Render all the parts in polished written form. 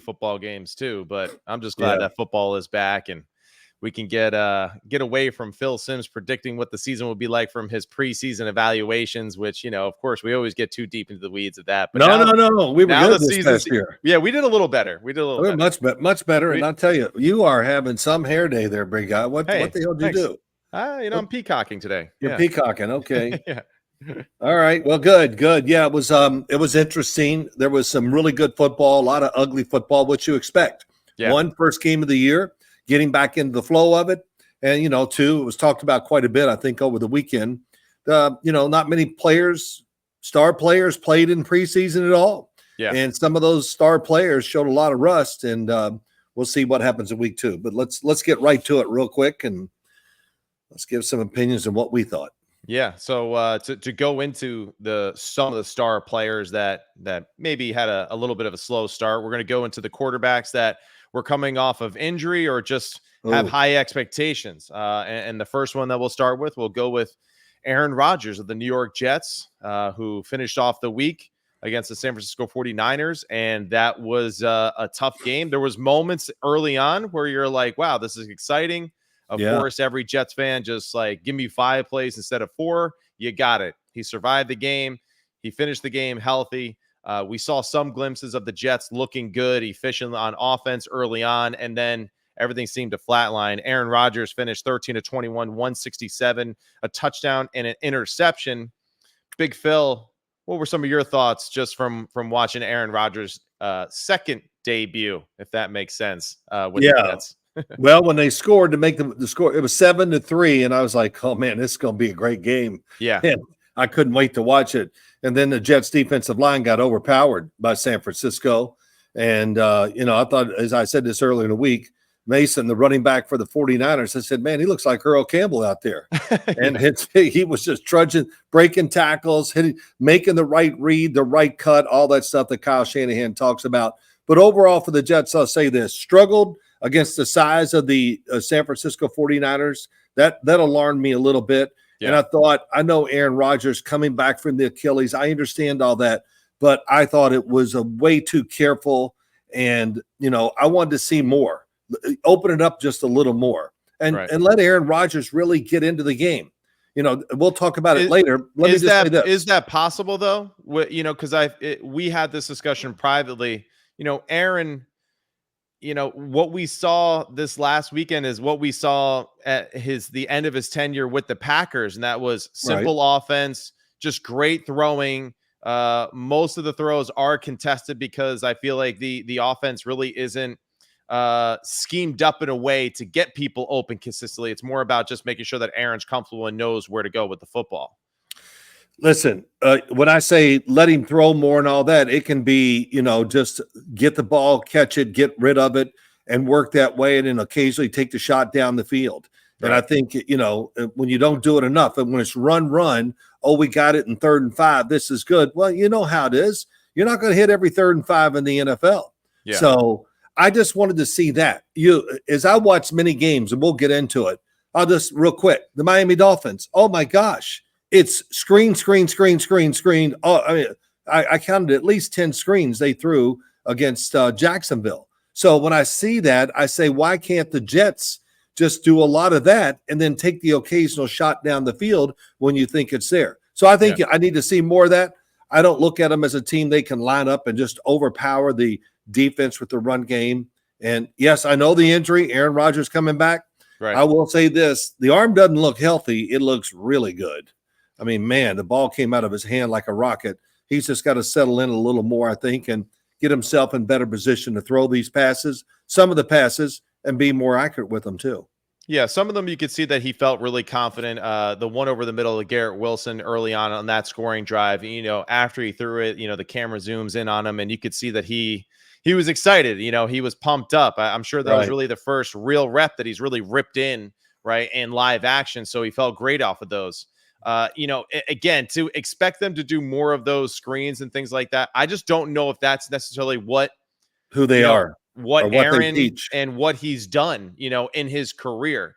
football games too. But I'm just glad Yeah. that football is back and we can get away from Phil Simms predicting what the season will be like from his preseason evaluations, which, of course, we always get too deep into the weeds of that. But No. We were now good the this season's, past year. yeah, we did a little better. We did a little We're better. much better. And I'll tell you, you are having some hair day there, big guy. What Hey, the hell did thanks. you do? I'm peacocking today. You're Yeah. peacocking. Okay. Yeah. All right. Well, good. Yeah, it was interesting. There was some really good football, a lot of ugly football, what you expect. Yeah. One, first game of the year, getting back into the flow of it. And, two, it was talked about quite a bit, I think, over the weekend. Not many star players played in preseason at all. Yeah. And some of those star players showed a lot of rust, and we'll see what happens in week 2. But let's get right to it real quick, and let's give some opinions on what we thought. Yeah. So to go into some of the star players that maybe had a little bit of a slow start, we're going to go into the quarterbacks that were coming off of injury or just have high expectations. And the first one that we'll start with, we'll go with Aaron Rodgers of the New York Jets, who finished off the week against the San Francisco 49ers. And that was a tough game. There was moments early on where you're like, wow, this is exciting. Of course, every Jets fan just like, give me 5 plays instead of 4. You got it. He survived the game. He finished the game healthy. We saw some glimpses of the Jets looking good, efficient on offense early on, and then everything seemed to flatline. Aaron Rodgers finished 13 of 21, 167, a touchdown and an interception. Big Phil, what were some of your thoughts just from watching Aaron Rodgers' second debut, if that makes sense, with the Jets? Well, when they scored to make the score, it was 7-3, and I was like, "Oh man, this is going to be a great game." Yeah, and I couldn't wait to watch it. And then the Jets' defensive line got overpowered by San Francisco, and I thought, as I said this earlier in the week, Mason, the running back for the 49ers, I said, "Man, he looks like Earl Campbell out there," and he was just trudging, breaking tackles, making the right read, the right cut, all that stuff that Kyle Shanahan talks about. But overall, for the Jets, I'll say this: struggled against the size of the San Francisco 49ers. That alarmed me a little bit. Yeah. And I thought, I know Aaron Rodgers coming back from the Achilles. I understand all that, but I thought it was a way too careful. And, I wanted to see more. Open it up just a little more and let Aaron Rodgers really get into the game. We'll talk about it later. Let me just say this. Is that possible though? Because we had this discussion privately. Aaron, what we saw this last weekend is what we saw at the end of his tenure with the Packers. And that was simple offense, just great throwing. Most of the throws are contested because I feel like the offense really isn't schemed up in a way to get people open consistently. It's more about just making sure that Aaron's comfortable and knows where to go with the football. Listen, when I say let him throw more and all that, it can be, just get the ball, catch it, get rid of it, and work that way, and then occasionally take the shot down the field. Right. And I think, when you don't do it enough, and when it's run, oh, we got it in 3rd and 5, this is good. Well, you know how it is. You're not going to hit every 3rd and 5 in the NFL. Yeah. So I just wanted to see that. As I watch many games, and we'll get into it, I'll just real quick, the Miami Dolphins, oh my gosh. It's screen. Oh, I mean, I counted at least 10 screens they threw against Jacksonville. So when I see that, I say, why can't the Jets just do a lot of that and then take the occasional shot down the field when you think it's there? So I think I need to see more of that. I don't look at them as a team they can line up and just overpower the defense with the run game. And yes, I know the injury, Aaron Rodgers coming back. Right. I will say this, the arm doesn't look healthy. It looks really good. I mean, man, the ball came out of his hand like a rocket. He's just got to settle in a little more, I think, and get himself in better position to throw these passes, some of the passes, and be more accurate with them too. Yeah, some of them you could see that he felt really confident. The one over the middle of Garrett Wilson early on that scoring drive, after he threw it, the camera zooms in on him, and you could see that he was excited. He was pumped up. I'm sure that was really the first real rep that he's really ripped in, in live action. So he felt great off of those. Again, to expect them to do more of those screens and things like that, I just don't know if that's necessarily who they are, what Aaron and what he's done, in his career,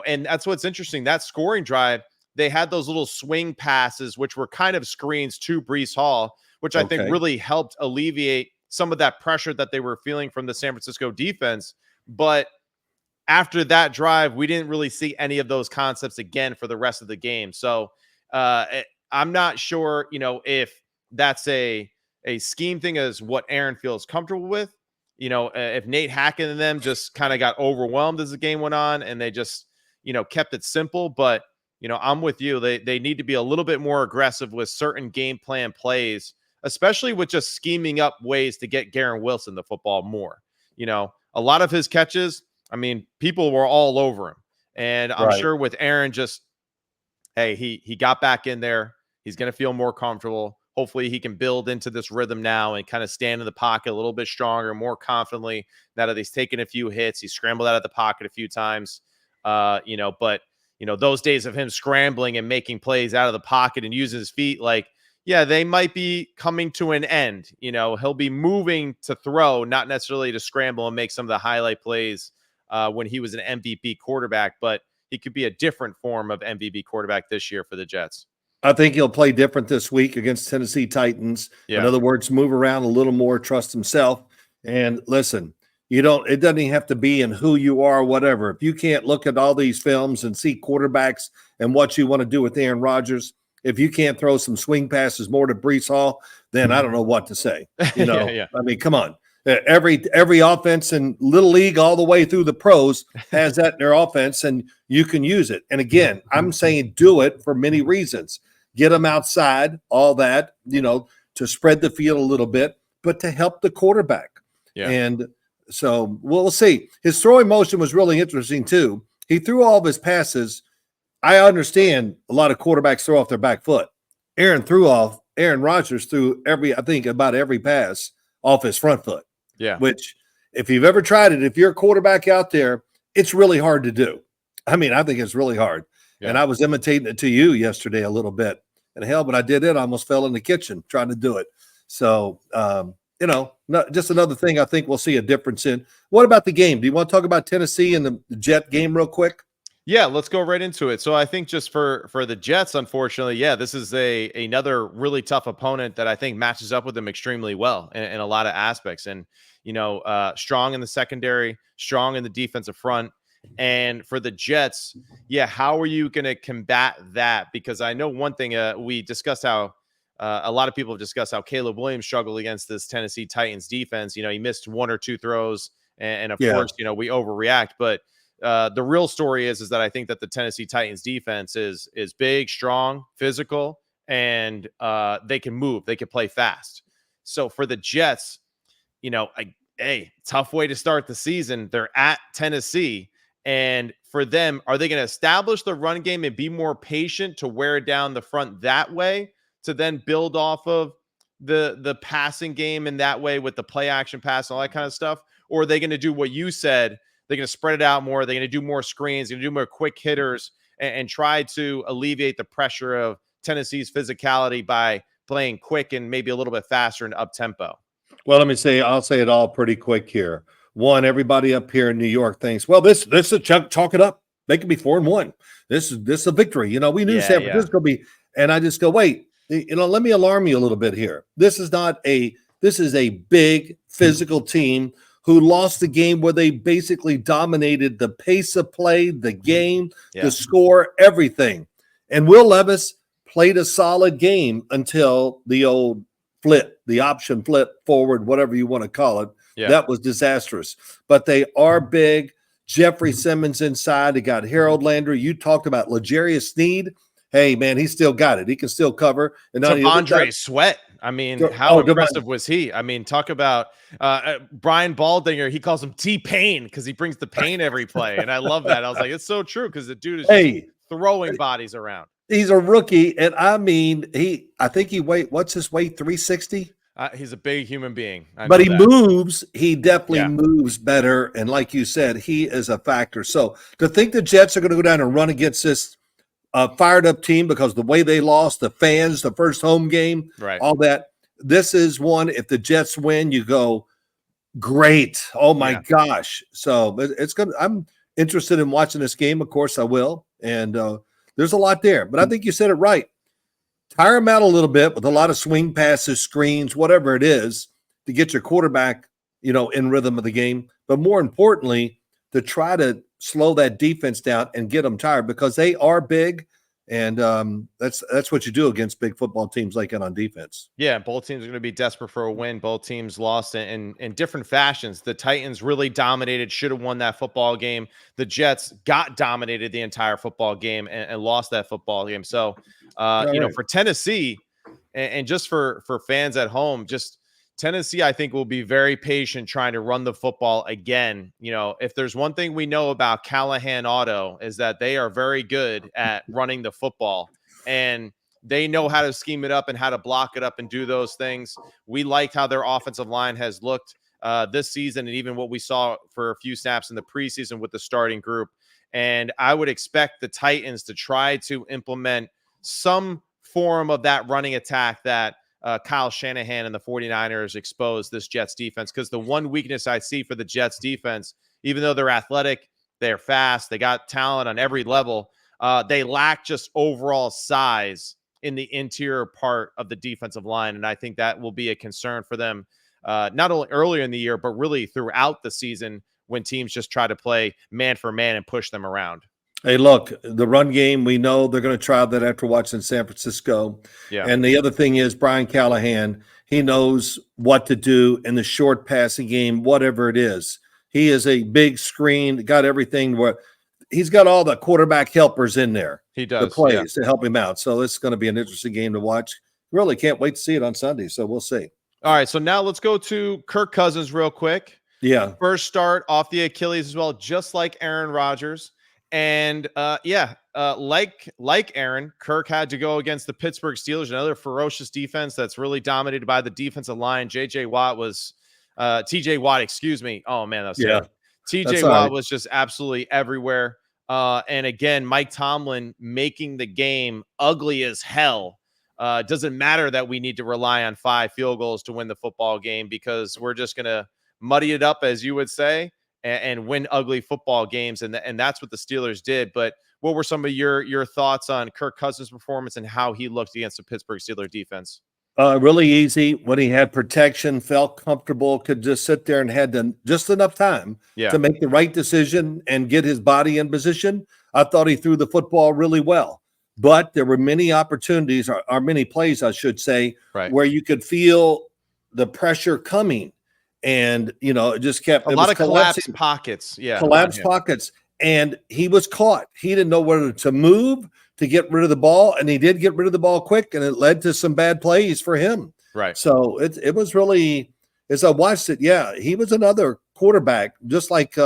and that's what's interesting. That scoring drive, they had those little swing passes, which were kind of screens to Breece Hall, which I think really helped alleviate some of that pressure that they were feeling from the San Francisco defense. But after that drive, we didn't really see any of those concepts again for the rest of the game. So I'm not sure, if that's a scheme thing as what Aaron feels comfortable with. If Nate Hackett and them just kind of got overwhelmed as the game went on and they just, kept it simple. But, I'm with you. They need to be a little bit more aggressive with certain game plan plays, especially with just scheming up ways to get Garrett Wilson the football more. A lot of his catches, I mean, people were all over him. And I'm sure with Aaron just, hey, he got back in there. He's going to feel more comfortable. Hopefully he can build into this rhythm now and kind of stand in the pocket a little bit stronger, more confidently now that he's taken a few hits. He scrambled out of the pocket a few times, but those days of him scrambling and making plays out of the pocket and using his feet, they might be coming to an end. He'll be moving to throw, not necessarily to scramble and make some of the highlight plays when he was an MVP quarterback, but he could be a different form of MVP quarterback this year for the Jets. I think he'll play different this week against Tennessee Titans. Yeah. In other words, move around a little more, trust himself. And listen, it doesn't even have to be in who you are or whatever. If you can't look at all these films and see quarterbacks and what you want to do with Aaron Rodgers, if you can't throw some swing passes more to Breece Hall, then I don't know what to say. I mean, come on. Every offense in Little League all the way through the pros has that in their offense, and you can use it. And again, I'm saying do it for many reasons. Get them outside, all that, to spread the field a little bit, but to help the quarterback. Yeah. And so we'll see. His throwing motion was really interesting too. He threw all of his passes. I understand a lot of quarterbacks throw off their back foot. Aaron Rodgers threw about every pass off his front foot. Yeah. Which, if you've ever tried it, if you're a quarterback out there, it's really hard to do. I mean, I think it's really hard. Yeah. And I was imitating it to you yesterday a little bit. And hell, but I did it. I almost fell in the kitchen trying to do it. So, just another thing I think we'll see a difference in. What about the game? Do you want to talk about Tennessee and the Jet game real quick? Yeah, let's go right into it. So I think just for the Jets, unfortunately, this is another really tough opponent that I think matches up with them extremely well in a lot of aspects. And, strong in the secondary, strong in the defensive front. And for the Jets, how are you going to combat that? Because I know one thing we discussed how a lot of people have discussed how Caleb Williams struggled against this Tennessee Titans defense. He missed one or two throws, and of course, we overreact. But the real story is that I think that the Tennessee Titans defense is big, strong, physical, and they can move. They can play fast. So for the Jets, tough way to start the season. They're at Tennessee. And for them, are they going to establish the run game and be more patient to wear down the front that way to then build off of the passing game in that way with the play action pass and all that kind of stuff? Or are they going to do what you said? They're going to spread it out more. They're going to do more screens, going to do more quick hitters and try to alleviate the pressure of Tennessee's physicality by playing quick and maybe a little bit faster and up tempo. Well, I'll say it all pretty quick here. One, everybody up here in New York thinks, well, this is chalk it up. They could be 4-1. This is a victory. We knew San Francisco be, and I just go, wait, let me alarm you a little bit here. This is a big physical team who lost the game where they basically dominated the pace of play, the game, the score, everything. And Will Levis played a solid game until the old the option flip forward, whatever you want to call it. Yeah. That was disastrous. But they are big. Jeffrey Simmons inside. They got Harold Landry. You talked about L'Jarius Sneed. Hey, man, he still got it. He can still cover. And Andre Sweat. I mean, how impressive was he? I mean, talk about Brian Baldinger. He calls him T-Pain because he brings the pain every play. And I love that. I was like, it's so true because the dude is just throwing bodies around. He's a rookie. And I mean, what's his weight? 360? He's a big human being. But he moves. He definitely moves better. And like you said, he is a factor. So to think the Jets are going to go down and run against this fired up team because the way they lost, the fans, the first home game, all that. This is one, if the Jets win, you go, great. Oh my gosh. So it's good. I'm interested in watching this game. Of course I will. And there's a lot there, but I think you said it right. Tire them out a little bit with a lot of swing passes, screens, whatever it is, to get your quarterback, in rhythm of the game, but more importantly, to try to slow that defense down and get them tired because they are big. And that's what you do against big football teams like that on defense. Yeah, both teams are going to be desperate for a win. Both teams lost in different fashions. The Titans really dominated, should have won that football game. The Jets got dominated the entire football game and lost that football game. So, Right. for Tennessee and just for fans at home, just Tennessee, I think, will be very patient trying to run the football again. If there's one thing we know about Callahan Auto is that they are very good at running the football, and they know how to scheme it up and how to block it up and do those things. We liked how their offensive line has looked this season, and even what we saw for a few snaps in the preseason with the starting group. And I would expect the Titans to try to implement some form of that running attack that Kyle Shanahan and the 49ers exposed this Jets defense. Because the one weakness I see for the Jets defense, even though they're athletic, they're fast, they got talent on every level, they lack just overall size in the interior part of the defensive line. And I think that will be a concern for them, not only earlier in the year, but really throughout the season when teams just try to play man for man and push them around. Hey, look, the run game, we know they're going to try that after watching San Francisco. Yeah. And the other thing is Brian Callahan, he knows what to do in the short passing game, whatever it is. He is a big screen, got everything where he's got all the quarterback helpers in there. He does. The plays to help him out. So it's going to be an interesting game to watch. Really can't wait to see it on Sunday. So we'll see. All right. So now let's go to Kirk Cousins real quick. Yeah. First start off the Achilles as well, just like Aaron Rodgers. And like Aaron, Kirk had to go against the Pittsburgh Steelers, another ferocious defense that's really dominated by the defensive line. TJ Watt, excuse me. Oh man, that's yeah. TJ Watt was just absolutely everywhere. And again, Mike Tomlin making the game ugly as hell. Doesn't matter that we need to rely on 5 field goals to win the football game because we're just gonna muddy it up, as you would say, and win ugly football games. And that's what the Steelers did. But what were some of your thoughts on Kirk Cousins' performance and how he looked against the Pittsburgh Steelers defense? Really easy. When he had protection, felt comfortable, could just sit there and had just enough time to make the right decision and get his body in position. I thought he threw the football really well. But there were many opportunities, or many plays, I should say, where you could feel the pressure coming. And, it just kept a lot of collapsed pockets. Yeah. Collapsed pockets. And he was caught. He didn't know whether to move to get rid of the ball. And he did get rid of the ball quick. And it led to some bad plays for him. Right. So it was really, as I watched it, he was another quarterback, just like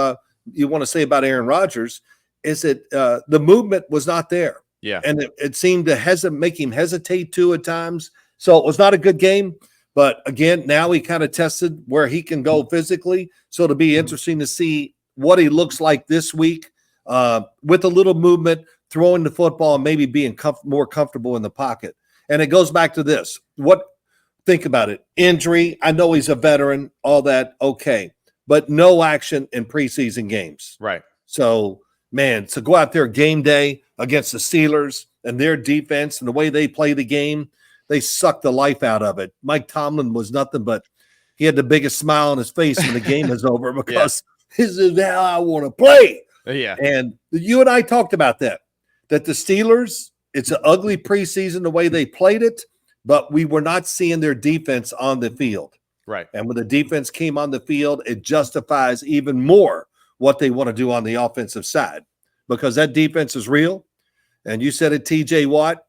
you want to say about Aaron Rodgers, is that the movement was not there. Yeah. And it seemed to make him hesitate too at times. So it was not a good game. But again, now he kind of tested where he can go physically. So it'll be interesting to see what he looks like this week with a little movement, throwing the football, and maybe being more comfortable in the pocket. And it goes back to this. Think about it. Injury, I know he's a veteran, all that, okay. But no action in preseason games. Right. So, man, to go out there game day against the Steelers and their defense and the way they play the game, they sucked the life out of it. Mike Tomlin was nothing but he had the biggest smile on his face when the game is over because this is how I want to play. Yeah. And you and I talked about that the Steelers, it's an ugly preseason the way they played it, but we were not seeing their defense on the field. Right. And when the defense came on the field, it justifies even more what they want to do on the offensive side because that defense is real. And you said it, TJ Watt,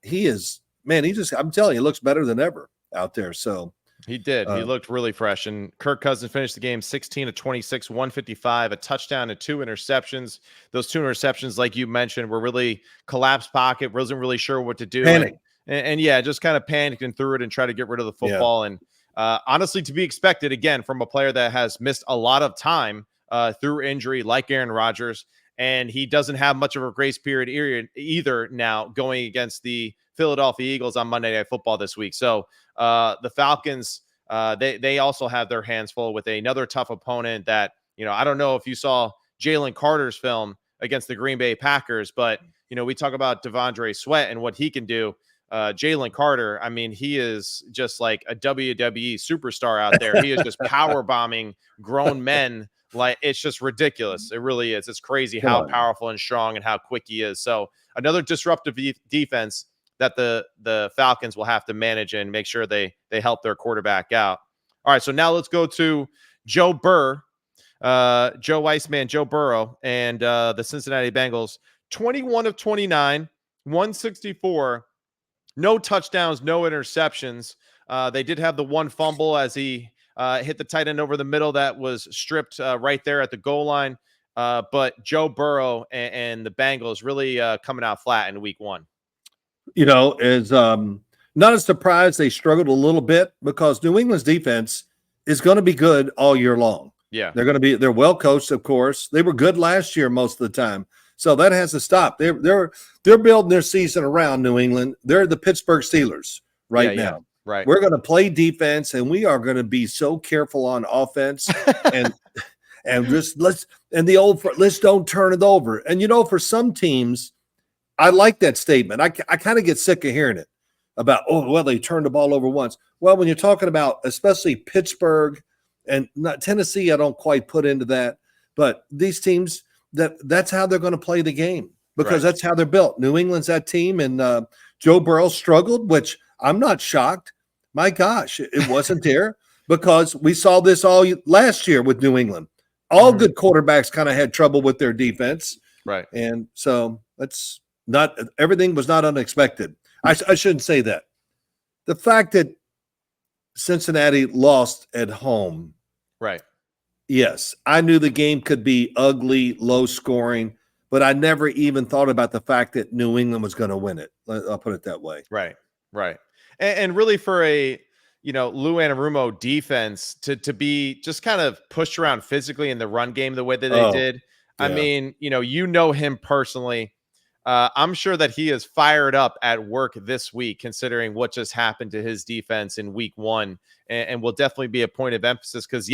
I'm telling you, he looks better than ever out there. So he did. He looked really fresh. And Kirk Cousins finished the game 16 of 26, 155, a touchdown and 2 interceptions. Those 2 interceptions, like you mentioned, were really collapsed pocket, wasn't really sure what to do. Panic. And just kind of panicked and threw it and tried to get rid of the football. And honestly, to be expected, again, from a player that has missed a lot of time through injury like Aaron Rodgers. And he doesn't have much of a grace period either now going against the Philadelphia Eagles on Monday Night Football this week. So the Falcons, they also have their hands full with another tough opponent that, I don't know if you saw Jalen Carter's film against the Green Bay Packers, but, we talk about Devondre Sweat and what he can do. Jalen Carter, I mean, he is just like a WWE superstar out there. He is just power bombing grown men. Like, it's just ridiculous. It really is. It's crazy Come how on. powerful and strong and how quick he is. So another disruptive defense that the Falcons will have to manage and make sure they help their quarterback out. All right, so now let's go to Joe Burrow, Joe Burrow, and the Cincinnati Bengals. 21 of 29, 164, no touchdowns, no interceptions. They did have the one fumble as he hit the tight end over the middle that was stripped right there at the goal line. But Joe Burrow and the Bengals really coming out flat in week one. You know, is not a surprise they struggled a little bit because New England's defense is going to be good all year long. Yeah. They're well coached, of course. They were good last year most of the time. So that has to stop. They're building their season around New England. They're the Pittsburgh Steelers right now. Yeah. Right. We're going to play defense and we are going to be so careful on offense and just let's don't turn it over. And you know, for some teams, I like that statement. I kind of get sick of hearing it about, oh, well, they turned the ball over once. Well, when you're talking about especially Pittsburgh and not Tennessee, I don't quite put into that, but these teams that's how they're going to play the game because that's how they're built. New England's that team, and Joe Burrow struggled, which I'm not shocked. My gosh, it wasn't there because we saw this all last year with New England. All good quarterbacks kind of had trouble with their defense. Right. And so that's not everything was not unexpected. I shouldn't say that. The fact that Cincinnati lost at home. Right. Yes, I knew the game could be ugly, low scoring, but I never even thought about the fact that New England was going to win it. I'll put it that way. Right. Right. And really for a, Lou Anarumo defense to be just kind of pushed around physically in the run game the way that they did. Yeah. I mean, him personally. I'm sure that he is fired up at work this week, considering what just happened to his defense in week one, and will definitely be a point of emphasis. Because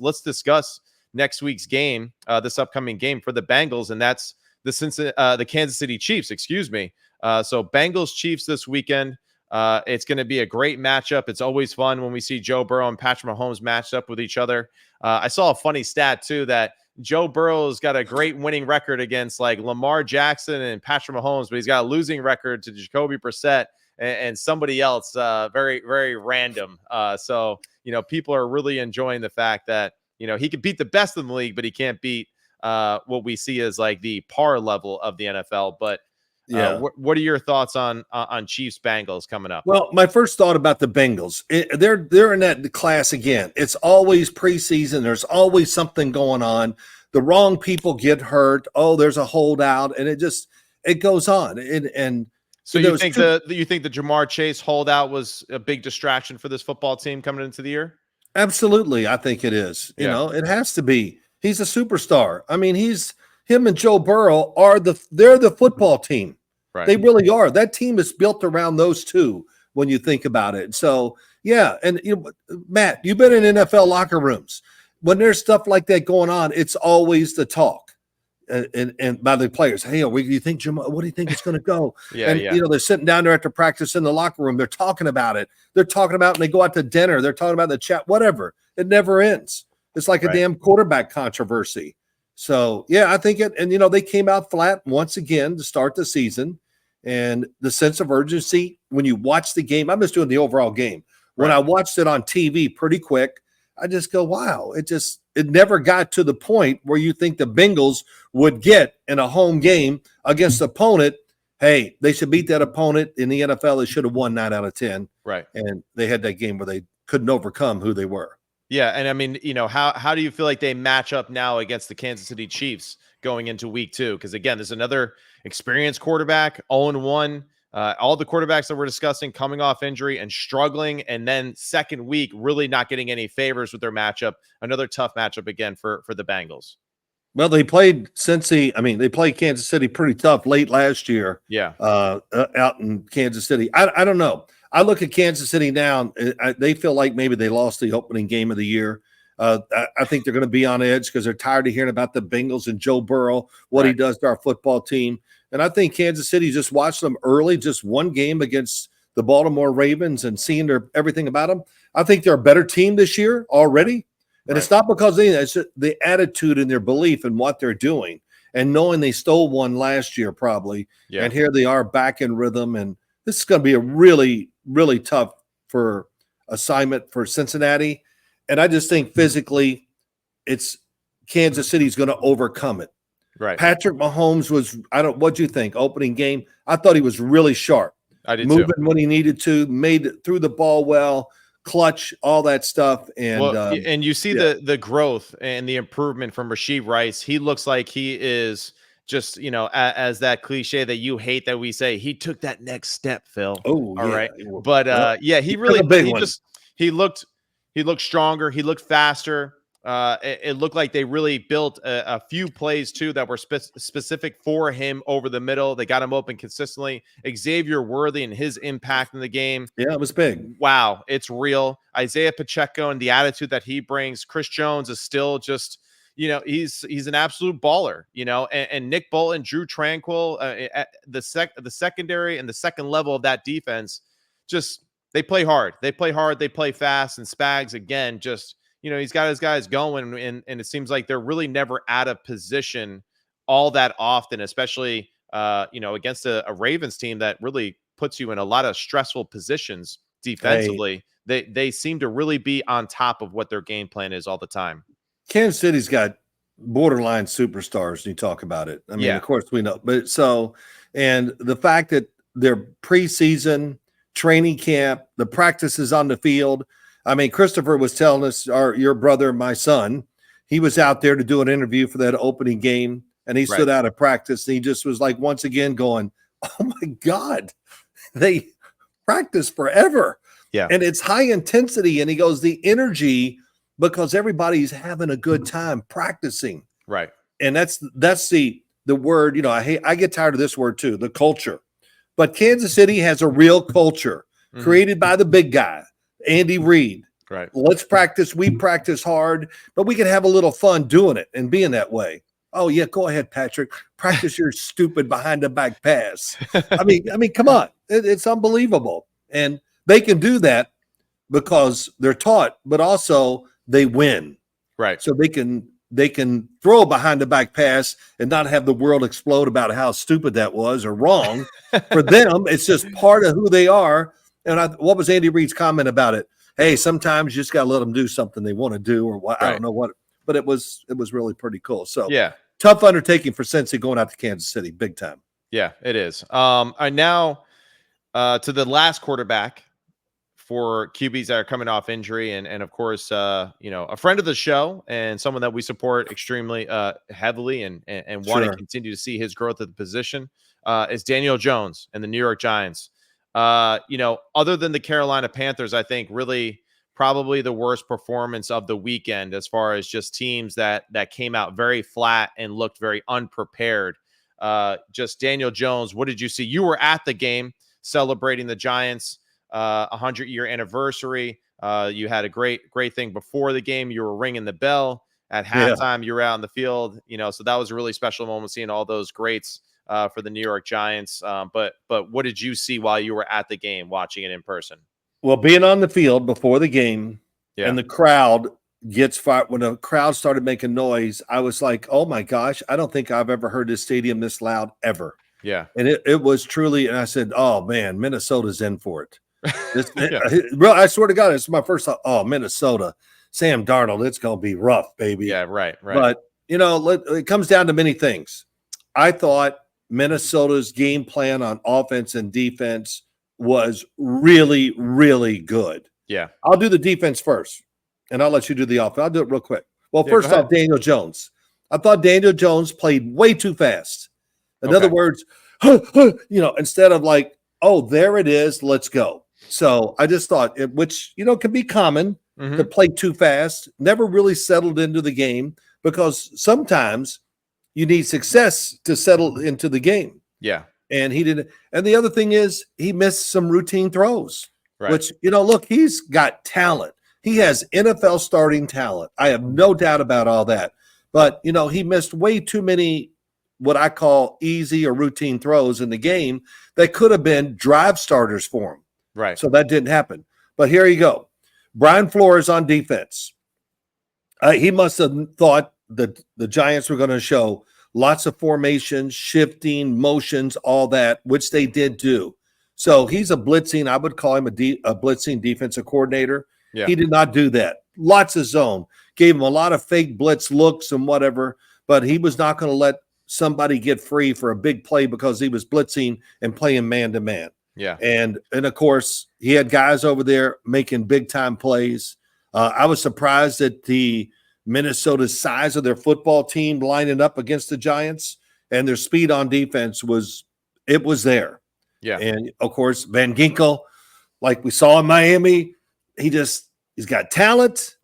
let's discuss next week's game, this upcoming game for the Bengals, and that's the Kansas City Chiefs. Excuse me. So Bengals Chiefs this weekend. It's going to be a great matchup. It's always fun when we see Joe Burrow and Patrick Mahomes matched up with each other. I saw a funny stat too that Joe Burrow's got a great winning record against like Lamar Jackson and Patrick Mahomes, but he's got a losing record to Jacoby Brissett and somebody else, very, very random. So, people are really enjoying the fact that, he can beat the best in the league, but he can't beat what we see as like the par level of the NFL. But what are your thoughts on Chiefs Bengals coming up? Well, my first thought about the Bengals, they're in that class again. It's always preseason. There's always something going on. The wrong people get hurt. Oh, there's a holdout, and it goes on. And so you think the Jamar Chase holdout was a big distraction for this football team coming into the year? Absolutely, I think it is. You know, it has to be. He's a superstar. I mean, him and Joe Burrow they're the football team. Right. They really are. That team is built around those two when you think about it. So, yeah. And Matt, you've been in NFL locker rooms. When there's stuff like that going on, it's always the talk and by the players. Hey, what do you think it's going to go? They're sitting down there after practice in the locker room. They're talking about it. They're talking about it, and they go out to dinner. They're talking about the chat, whatever. It never ends. It's like a damn quarterback controversy. So, yeah, I think and they came out flat once again to start the season. And the sense of urgency when you watch the game, I'm just doing the overall game. When I watched it on TV pretty quick, I just go, wow, it never got to the point where you think the Bengals would get in a home game against an opponent. Hey, they should beat that opponent in the NFL. They should have won 9 out of 10. Right. And they had that game where they couldn't overcome who they were. Yeah. And I mean, how do you feel like they match up now against the Kansas City Chiefs going into week 2? Because again, there's another experienced quarterback, 0-1. All the quarterbacks that we're discussing coming off injury and struggling, and then second week really not getting any favors with their matchup. Another tough matchup again for the Bengals. Well, they played Cincy. I mean, they played Kansas City pretty tough late last year. Yeah, out in Kansas City. I don't know. I look at Kansas City now. They feel like maybe they lost the opening game of the year. I think they're going to be on edge because they're tired of hearing about the Bengals and Joe Burrow, what he does to our football team. And I think Kansas City just watched them early, just one game against the Baltimore Ravens and seeing everything about them, I think they're a better team this year already. And it's not because it's the attitude and their belief in what they're doing, and knowing they stole one last year probably, and here they are back in rhythm. And this is going to be a really, really tough for assignment for Cincinnati. And I just think physically, it's Kansas City's going to overcome it. Right. Patrick Mahomes was, what'd you think? Opening game, I thought he was really sharp. I did moving too. When he needed to, made it through the ball well, clutch, all that stuff. And and you see the growth and the improvement from Rashee Rice. He looks like he is just, as that cliche that you hate that we say, he took that next step, Phil. Oh, all right. But he really he looked stronger. He looked faster. It looked like they really built a few plays too that were specific for him over the middle. They got him open consistently. Xavier Worthy and his impact in the game. Yeah, it was big. Wow, it's real. Isaiah Pacheco and the attitude that he brings. Chris Jones is still just, he's an absolute baller. And Nick Bolton, Drew Tranquill, the secondary and the second level of that defense, just they play hard. They play fast. And Spags again, just. He's got his guys going, and it seems like they're really never out of position all that often, especially, against a Ravens team that really puts you in a lot of stressful positions defensively. Hey. They seem to really be on top of what their game plan is all the time. Kansas City's got borderline superstars, and you talk about it. I mean, of course we know. But and the fact that their preseason training camp, the practices on the field, I mean, Christopher was telling us, your brother, my son, he was out there to do an interview for that opening game, and he stood out of practice. And he just was like, once again, going, "Oh my God, they practice forever." Yeah, and it's high intensity. And he goes, the energy, because everybody's having a good time practicing. Right, and that's the word. I get tired of this word too, the culture. But Kansas City has a real culture created by the big guy, Andy Reid. Right. Let's practice. We practice hard, but we can have a little fun doing it and being that way. Oh yeah, go ahead, Patrick. Practice your stupid behind the back pass. I mean, come on. It's unbelievable. And they can do that because they're taught, but also they win. Right. So they can throw a behind the back pass and not have the world explode about how stupid that was or wrong. For them, it's just part of who they are. And what was Andy Reid's comment about it? Hey, sometimes you just got to let them do something they want to do, or what, I don't know what, but it was really pretty cool. So yeah, tough undertaking for Cincy going out to Kansas City, big time. Yeah, it is. And now to the last quarterback for QBs that are coming off injury, and of course, a friend of the show and someone that we support extremely heavily and want to continue to see his growth at the position is Daniel Jones and the New York Giants. Other than the Carolina Panthers, I think really probably the worst performance of the weekend as far as just teams that came out very flat and looked very unprepared. Just Daniel Jones, what did you see? You were at the game celebrating the Giants' 100-year anniversary. You had a great thing before the game. You were ringing the bell at halftime. You were out in the field, so that was a really special moment seeing all those greats for the New York Giants. But what did you see while you were at the game watching it in person? Well, being on the field before the game and the crowd gets fired. When the crowd started making noise, I was like, oh my gosh, I don't think I've ever heard this stadium this loud ever. Yeah. And it was truly, and I said, oh man, Minnesota's in for it. I swear to God, it's my first thought. Oh, Minnesota, Sam Darnold, it's going to be rough, baby. Yeah, right. But, it comes down to many things. I thought Minnesota's game plan on offense and defense was really, really good. Yeah. I'll do the defense first, and I'll let you do the offense. I'll do it real quick. Well, first off, Daniel Jones. I thought Daniel Jones played way too fast. In other words, instead of like, oh, there it is, let's go. So I just thought, which can be common to play too fast, never really settled into the game, because sometimes you need success to settle into the game. Yeah. And he didn't. And the other thing is he missed some routine throws, which, look, he's got talent. He has NFL starting talent. I have no doubt about all that. But, he missed way too many what I call easy or routine throws in the game that could have been drive starters for him. Right. So that didn't happen. But here you go. Brian Flores on defense. He must have thought that the Giants were going to show lots of formations, shifting, motions, all that, which they did do. So he's a blitzing, I would call him a blitzing defensive coordinator. Yeah. He did not do that. Lots of zone. Gave him a lot of fake blitz looks and whatever, but he was not going to let somebody get free for a big play because he was blitzing and playing man-to-man. Yeah. And of course, he had guys over there making big-time plays. I was surprised at the Minnesota's size of their football team lining up against the Giants, and their speed on defense was there. Yeah. And of course, Van Ginkel, like we saw in Miami, he's got talent,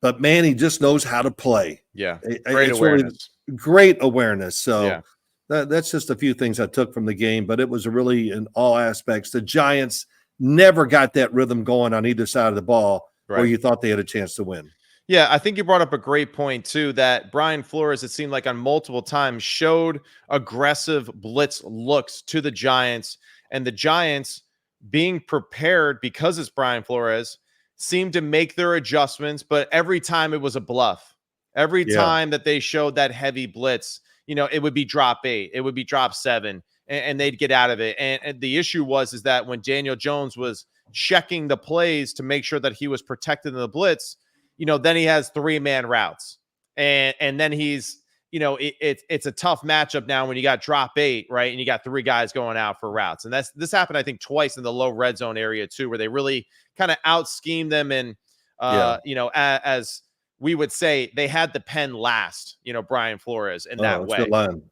but man, he just knows how to play. Yeah. Great awareness. Really great awareness. So that's just a few things I took from the game, but it was really in all aspects. The Giants never got that rhythm going on either side of the ball where you thought they had a chance to win. Yeah, I think you brought up a great point too, that Brian Flores, it seemed like on multiple times, showed aggressive blitz looks to the Giants, and the Giants, being prepared because it's Brian Flores, seemed to make their adjustments, but every time it was a bluff. Every time that they showed that heavy blitz, it would be drop 8, it would be drop 7, and they'd get out of it. And the issue is that when Daniel Jones was checking the plays to make sure that he was protected in the blitz, then he has 3-man routes, and then he's, it's a tough matchup now when you got drop 8, right? And you got 3 guys going out for routes. And this happened, I think, twice in the low red zone area too, where they really kind of out schemed them. And, as we would say, they had the pen last, Brian Flores in that way.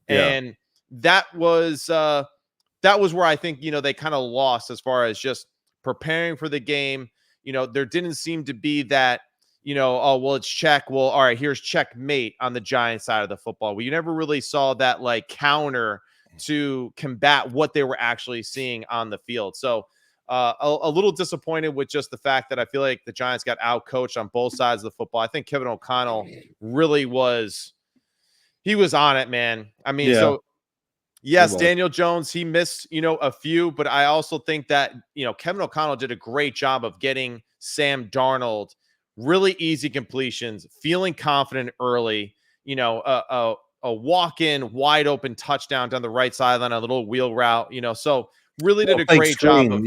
And that was where I think, they kind of lost as far as just preparing for the game. There didn't seem to be that, it's check. Well, all right, here's checkmate on the Giants side of the football. Well, you never really saw that like counter to combat what they were actually seeing on the field. So a little disappointed with just the fact that I feel like the Giants got out-coached on both sides of the football. I think Kevin O'Connell really was on it, man. I mean, so yes, Daniel Jones, he missed, a few, but I also think that, Kevin O'Connell did a great job of getting Sam Darnold really easy completions, feeling confident early, a walk-in wide open touchdown down the right sideline, a little wheel route, so really did a great job of,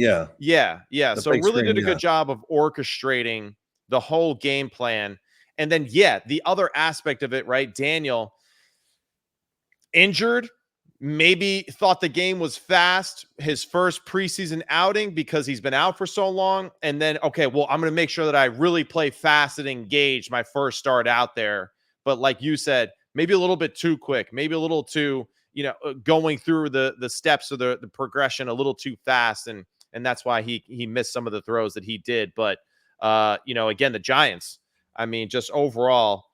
so really did a good job of orchestrating the whole game plan. And then, the other aspect of it, right? Daniel injured, maybe thought the game was fast, his first preseason outing because he's been out for so long. And then, okay, well, I'm going to make sure that I really play fast and engaged my first start out there. But like you said, maybe a little bit too quick, maybe a little too, going through the steps of the progression a little too fast. And that's why he missed some of the throws that he did. But, again, the Giants, I mean, just overall,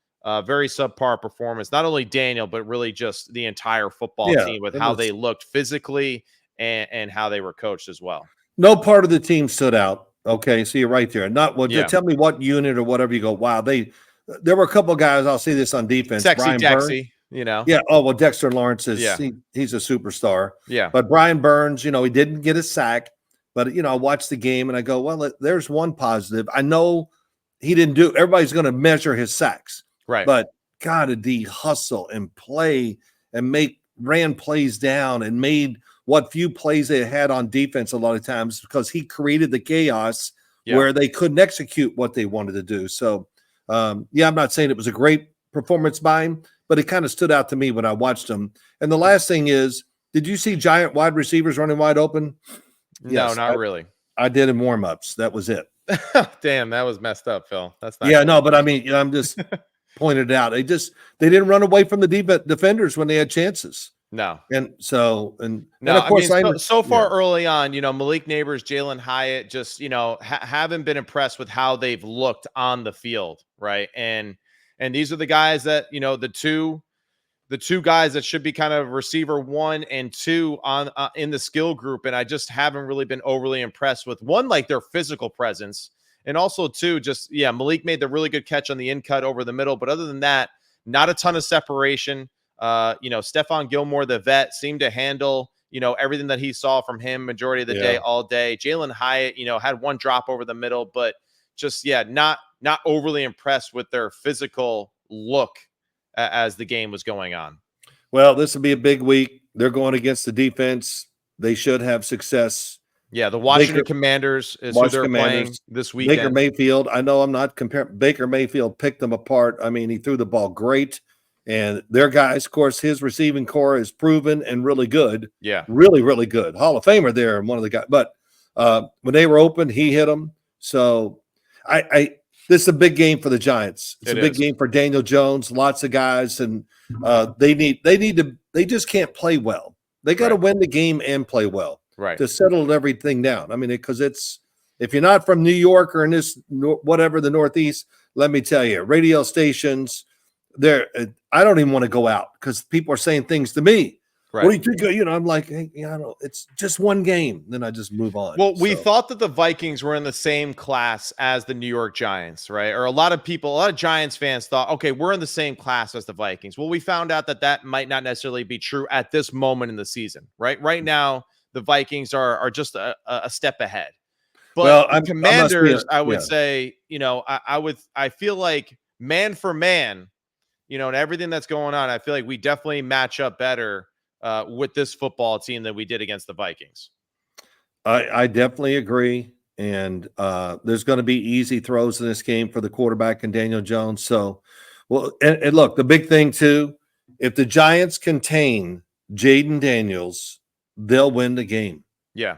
very subpar performance, not only Daniel, but really just the entire football team with how they looked physically and how they were coached as well. No part of the team stood out. Okay. So you're right there. Tell me what unit or whatever you go, wow, there were a couple of guys, I'll say this on defense. Sexy Brian Dexy, Burns. Yeah. Oh, well, Dexter Lawrence is, he's a superstar. Yeah. But Brian Burns, he didn't get a sack, but, I watched the game and I go, well, there's one positive. I know he didn't everybody's going to measure his sacks. Right. But God, did he hustle and play and ran plays down and made what few plays they had on defense a lot of times because he created the chaos where they couldn't execute what they wanted to do. So, I'm not saying it was a great performance by him, but it kind of stood out to me when I watched him. And the last thing is, did you see Giant wide receivers running wide open? No, not really. I did in warm-ups. That was it. Damn, that was messed up, Phil. That's not no, but I mean, I'm just pointed out. They didn't run away from the defenders when they had chances. No. And so, and no, of course, so far early on, Malik Neighbors, Jalen Hyatt, just, haven't been impressed with how they've looked on the field. Right. And these are the guys that, the two guys that should be kind of receiver 1 and 2 on in the skill group. And I just haven't really been overly impressed with one, like their physical presence. And also, too, just, Malik made the really good catch on the in cut over the middle. But other than that, not a ton of separation. Stephon Gilmore, the vet, seemed to handle, everything that he saw from him majority of the day, all day. Jalen Hyatt, had one drop over the middle, but just, not overly impressed with their physical look as the game was going on. Well, this will be a big week. They're going against the defense. They should have success. Yeah, the Washington Commanders is who they're playing this weekend. Baker Mayfield, I know I'm not comparing. Baker Mayfield picked them apart. I mean, he threw the ball great. And their guys, of course, his receiving core is proven and really good. Yeah. Really, really good. Hall of Famer there, and one of the guys. But when they were open, he hit them. So this is a big game for the Giants. It's a big game for Daniel Jones, lots of guys, and they just can't play well. They got to win the game and play well. Right. To settle everything down. I mean, because if you're not from New York or in this whatever the Northeast, let me tell you, radio stations, I don't even want to go out because people are saying things to me. Right. What do you think? I'm like, hey, I don't. It's just one game. Then I just move on. Well, we thought that the Vikings were in the same class as the New York Giants, right? Or a lot of Giants fans thought, okay, we're in the same class as the Vikings. Well, we found out that might not necessarily be true at this moment in the season, right? Right now, the Vikings are just a step ahead. But the Commanders, I would say, I feel like man for man, and everything that's going on, I feel like we definitely match up better with this football team than we did against the Vikings. I definitely agree. And there's going to be easy throws in this game for the quarterback and Daniel Jones. So, and look, the big thing too, if the Giants contain Jaden Daniels, they'll win the game. Yeah.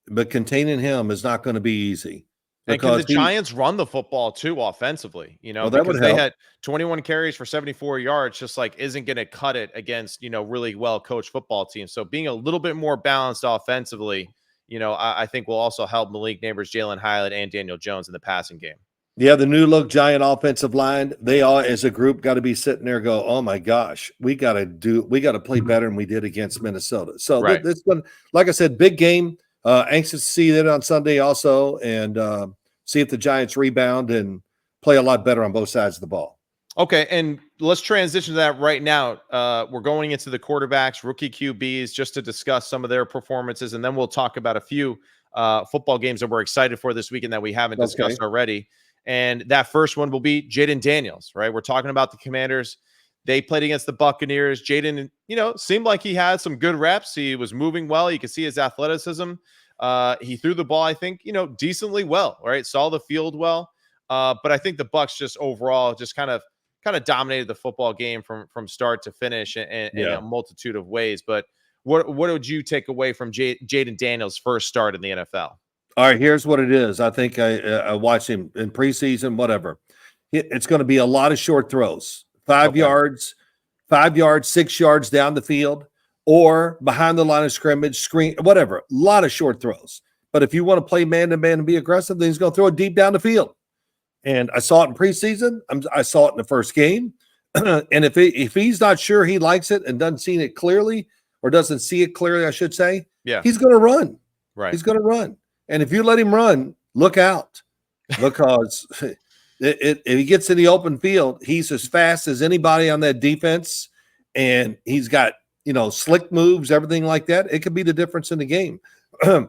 But containing him is not going to be easy. And can the Giants run the football too offensively? Because they had 21 carries for 74 yards, just like isn't going to cut it against, really well coached football teams. So being a little bit more balanced offensively, I think will also help Malik Neighbors, Jalen Hyatt, and Daniel Jones in the passing game. Yeah, the new look Giant offensive line, they all as a group got to be sitting there and go, oh my gosh, we got to play better than we did against Minnesota. So this one, like I said, big game. Anxious to see that on Sunday also, and see if the Giants rebound and play a lot better on both sides of the ball. Okay, and let's transition to that right now. We're going into the quarterbacks, rookie QBs, just to discuss some of their performances, and then we'll talk about a few football games that we're excited for this weekend that we haven't discussed already. And that first one will be Jaden Daniels, right? We're talking about the Commanders. They played against the Buccaneers. Jaden, seemed like he had some good reps. He was moving well. You could see his athleticism. He threw the ball, I think, decently well, right? Saw the field well. But I think the Bucs just overall just kind of dominated the football game from start to finish in a multitude of ways. But what would you take away from Jaden Daniels' first start in the NFL? All right, here's what it is. I think I watched him in preseason, whatever. It's going to be a lot of short throws, 5 yards, 6 yards down the field, or behind the line of scrimmage, screen, whatever. A lot of short throws. But if you want to play man-to-man and be aggressive, then he's going to throw it deep down the field. And I saw it in preseason. I saw it in the first game. And if he's not sure he likes it and doesn't see it clearly, or doesn't see it clearly, I should say, he's going to run. Right. He's going to run. And if you let him run, look out, because if he gets in the open field, he's as fast as anybody on that defense, and he's got slick moves, everything like that. It could be the difference in the game.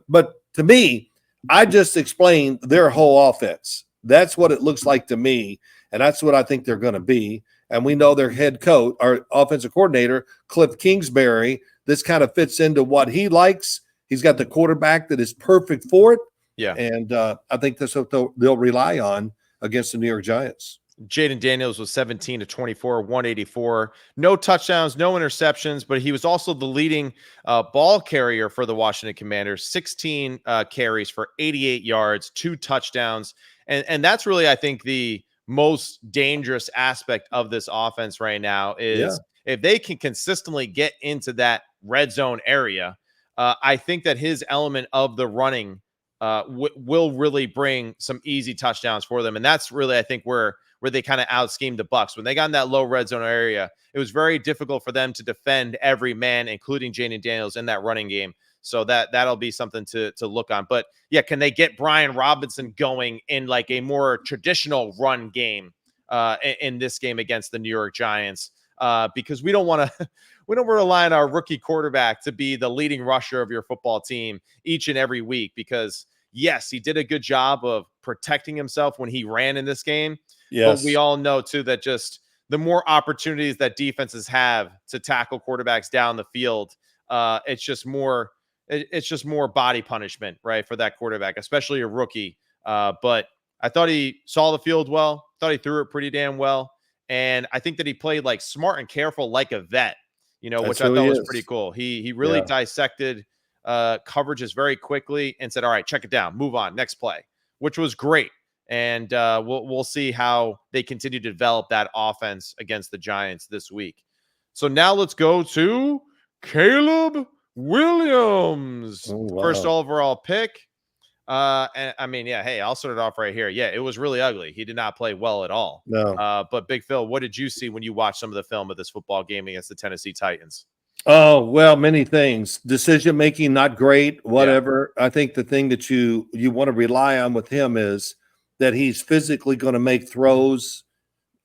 But to me, I just explained their whole offense. That's what it looks like to me, and that's what I think they're going to be. And we know their head coach, our offensive coordinator, Cliff Kingsbury. This kind of fits into what he likes. He's got the quarterback that is perfect for it. Yeah. And I think that's what they'll rely on against the New York Giants. Jaden Daniels was 17 to 24, 184, no touchdowns, no interceptions, but he was also the leading ball carrier for the Washington Commanders, 16 carries for 88 yards, 2 touchdowns. And that's really, I think, the most dangerous aspect of this offense right now is if they can consistently get into that red zone area, I think that his element of the running will really bring some easy touchdowns for them. And that's really, I think, where they kind of out-schemed the Bucs. When they got in that low red zone area, it was very difficult for them to defend every man, including Jaden Daniels, in that running game. So that'll be something to look on. But yeah, can they get Brian Robinson going in like a more traditional run game in this game against the New York Giants? because we don't want to we don't rely on our rookie quarterback to be the leading rusher of your football team each and every week. Because yes, he did a good job of protecting himself when he ran in this game. But we Yes. all know too that just the more opportunities that defenses have to tackle quarterbacks down the field, it's just more body punishment, right, for that quarterback, especially a rookie. But I thought he saw the field well. Thought he threw it pretty damn well, and I think that he played like smart and careful, like a vet. That's Which I who thought he was pretty is. cool. He really Yeah. dissected coverages very quickly and said, "All right, check it down, move on, next play," which was great. And we'll see how they continue to develop that offense against the Giants this week. So now let's go to Caleb Williams, Oh, first wow. overall pick. And I mean, yeah, hey, I'll start it off right here. Yeah, it was really ugly. He did not play well at all. No. But Big Phil, what did you see when you watched some of the film of this football game against the Tennessee Titans? Oh, well, many things. Decision making, not great, Yeah, whatever. I think the thing that you want to rely on with him is that he's physically going to make throws,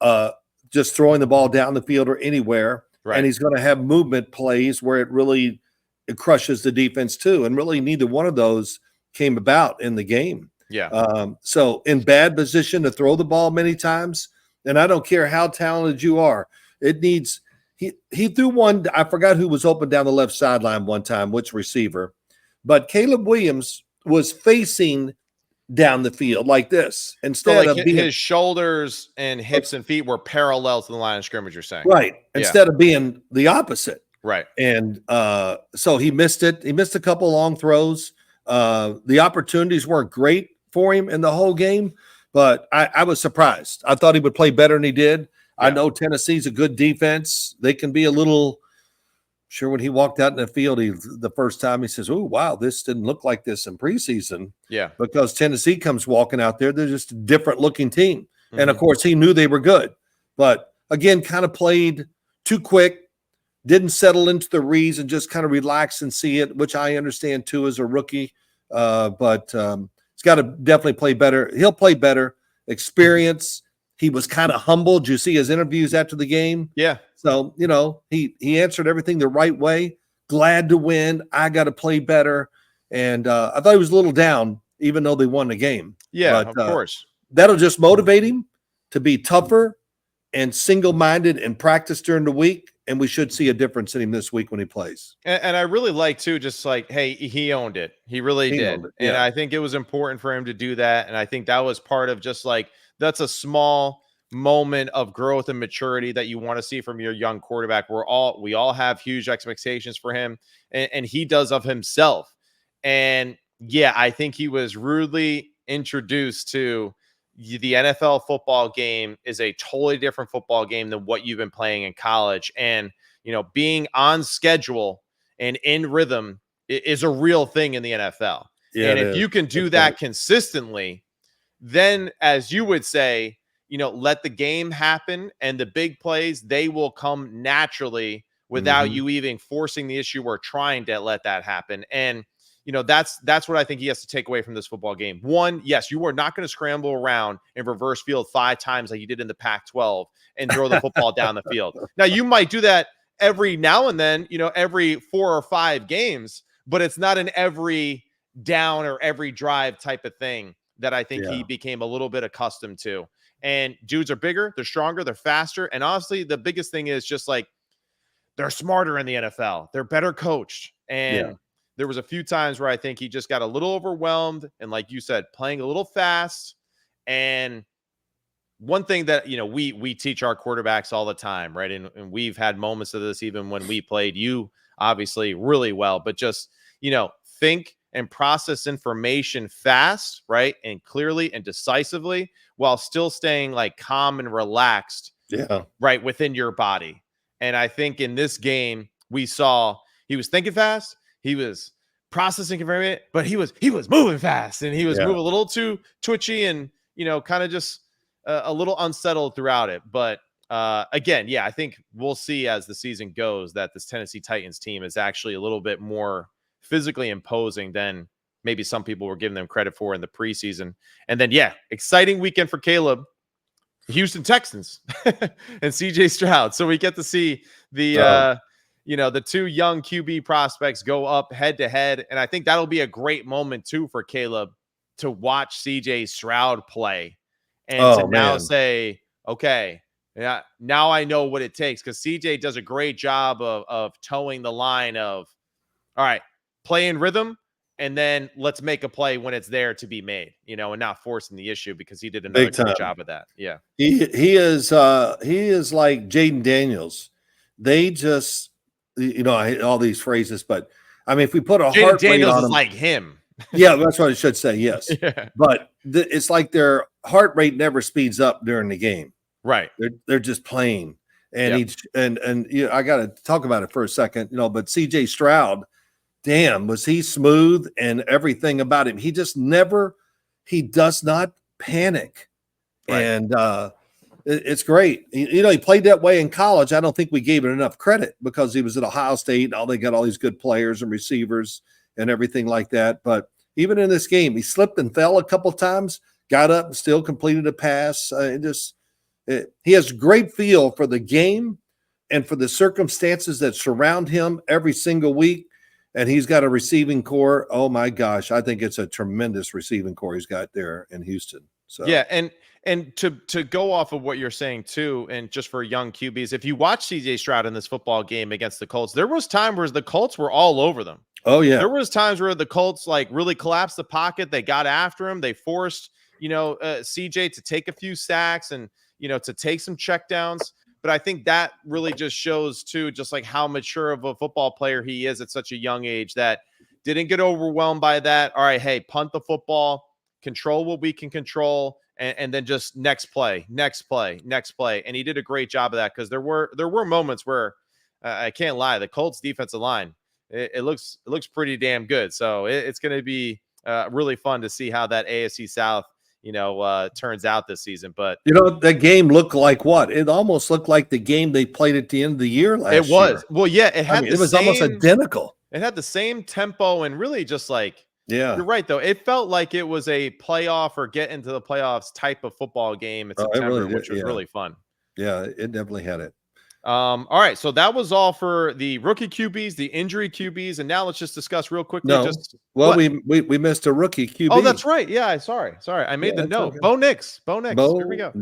uh, just throwing the ball down the field or anywhere. And right. he's going to have movement plays where it crushes the defense too. And really neither one of those came about in the game. Yeah, So in bad position to throw the ball many times, and I don't care how talented you are, it needs he threw one. I forgot who was open down the left sideline one time, which receiver, but Caleb Williams was facing down the field like this so instead like of being his shoulders and hips and feet were parallel to the line of scrimmage. You're saying, right, yeah, instead of being the opposite. right. And so he missed it. He missed a couple long throws. The opportunities weren't great for him in the whole game, but I was surprised. I thought he would play better than he did. I Yeah. know Tennessee's a good defense. They can be a little sure when he walked out in the field, the first time he says, "Oh, wow, this didn't look like this in preseason." Yeah. Because Tennessee comes walking out there, they're just a different looking team. And of Mhm. course, he knew they were good, but again, kind of played too quick, didn't settle into the reads and just kind of relax and see it, which I understand too as a rookie. But he's got to definitely play better. He'll play better. Experience. He was kind of humbled. You see his interviews after the game. Yeah. So, he answered everything the right way. Glad to win. I got to play better. And I thought he was a little down, even though they won the game. Yeah. But Of course. that'll just motivate him to be tougher and single-minded and practice during the week. And we should see a difference in him this week when he plays. And I really like too, just like, hey, he owned it. He really He did. owned it, And yeah. I think it was important for him to do that. And I think that was part of just like, that's a small moment of growth and maturity that you want to see from your young quarterback. We all have huge expectations for him, and he does of himself. And yeah, I think he was rudely introduced to the NFL football game is a totally different football game than what you've been playing in college. And, being on schedule and in rhythm is a real thing in the NFL. Yeah, And it if is. you can do That's that right. consistently, then as you would say, let the game happen and the big plays, they will come naturally without Mhm. you even forcing the issue or trying to let that happen. And that's what I think he has to take away from this football game. One, yes, you are not going to scramble around and reverse field 5 times like you did in the Pac-12 and throw the football down the field. Now, you might do that every now and then, every 4 or 5 games, but it's not an every down or every drive type of thing that I think he Yeah. became a little bit accustomed to. And dudes are bigger, they're stronger, they're faster. And honestly, the biggest thing is just like they're smarter in the NFL. They're better coached. Yeah. And there was a few times where I think he just got a little overwhelmed and, like you said, playing a little fast. And one thing that we teach our quarterbacks all the time, right? And we've had moments of this even when we played you obviously really well, but just think and process information fast, right? And clearly and decisively while still staying like calm and relaxed, Yeah. right, within your body. And I think in this game, we saw he was thinking fast, he was processing information, but he was moving fast and he was Yeah. moving a little too twitchy and kind of just a little unsettled throughout it. But again, yeah, I think we'll see as the season goes that this Tennessee Titans team is actually a little bit more physically imposing than maybe some people were giving them credit for in the preseason. And then, yeah, exciting weekend for Caleb. Houston Texans and CJ Stroud. So we get to see the the two young QB prospects go up head to head. And I think that'll be a great moment too for Caleb to watch CJ Stroud play and to now say, okay, yeah, now I know what it takes, because CJ does a great job of towing the line of, all right, play in rhythm, and then let's make a play when it's there to be made, and not forcing the issue, because he did another great job of that. Yeah. He is like Jaden Daniels. They just, I hate all these phrases, but I mean, if we put a heart rate Daniels on is them, like him. Yeah, that's what I should say. Yes. Yeah. But it's like their heart rate never speeds up during the game. Right. They're just playing. And I got to talk about it for a second, but CJ Stroud, damn, was he smooth, and everything about him. He just he does not panic. Right. And it's great. He played that way in college. I don't think we gave it enough credit, because he was at Ohio State. They got all these good players and receivers and everything like that. But even in this game, he slipped and fell a couple times, got up and still completed a pass. He has great feel for the game and for the circumstances that surround him every single week. And he's got a receiving core. Oh my gosh, I think it's a tremendous receiving core he's got there in Houston. So yeah, and to go off of what you're saying too, and just for young QBs, if you watch CJ Stroud in this football game against the Colts, there was time where the Colts were all over them. Oh yeah, there was times where the Colts really collapsed the pocket. They got after him. They forced CJ to take a few sacks and to take some checkdowns. But I think that really just shows too, just like how mature of a football player he is at such a young age, that didn't get overwhelmed by that. All right, hey, punt the football, control what we can control, and then just next play. And he did a great job of that, because there were moments where I can't lie, the Colts defensive line, it looks pretty damn good. So it's going to be really fun to see how that AFC South turns out this season. But that game looked like what? It almost looked like the game they played at the end of the year last year. It was. Well, yeah, it was almost identical. It had the same tempo, and really just yeah, you're right though. It felt like it was a playoff or get into the playoffs type of football game in September, which was really fun. Yeah, it definitely had it. All right, so that was all for the rookie QBs, the injury QBs, and now let's just discuss real quickly. We missed a rookie QB. Oh, that's right. Yeah, sorry. I made the note. Okay. Bo Nix. Here we go.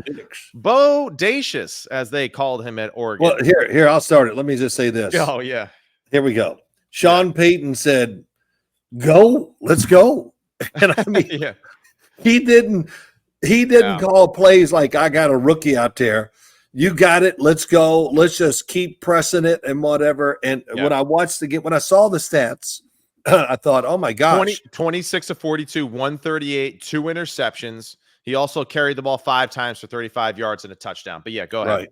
Bo Dacious, as they called him at Oregon. Well, here I'll start it. Let me just say this. Oh yeah. Here we go. Sean Payton said, "Go, let's go," and I mean, he didn't call plays like, "I got a rookie out there. You got it. Let's go. Let's just keep pressing it and whatever." And when I watched the game, when I saw the stats, I thought, oh my gosh. 26 of 42, 138, 2 interceptions. He also carried the ball 5 times for 35 yards and a touchdown. But yeah, go ahead. Right.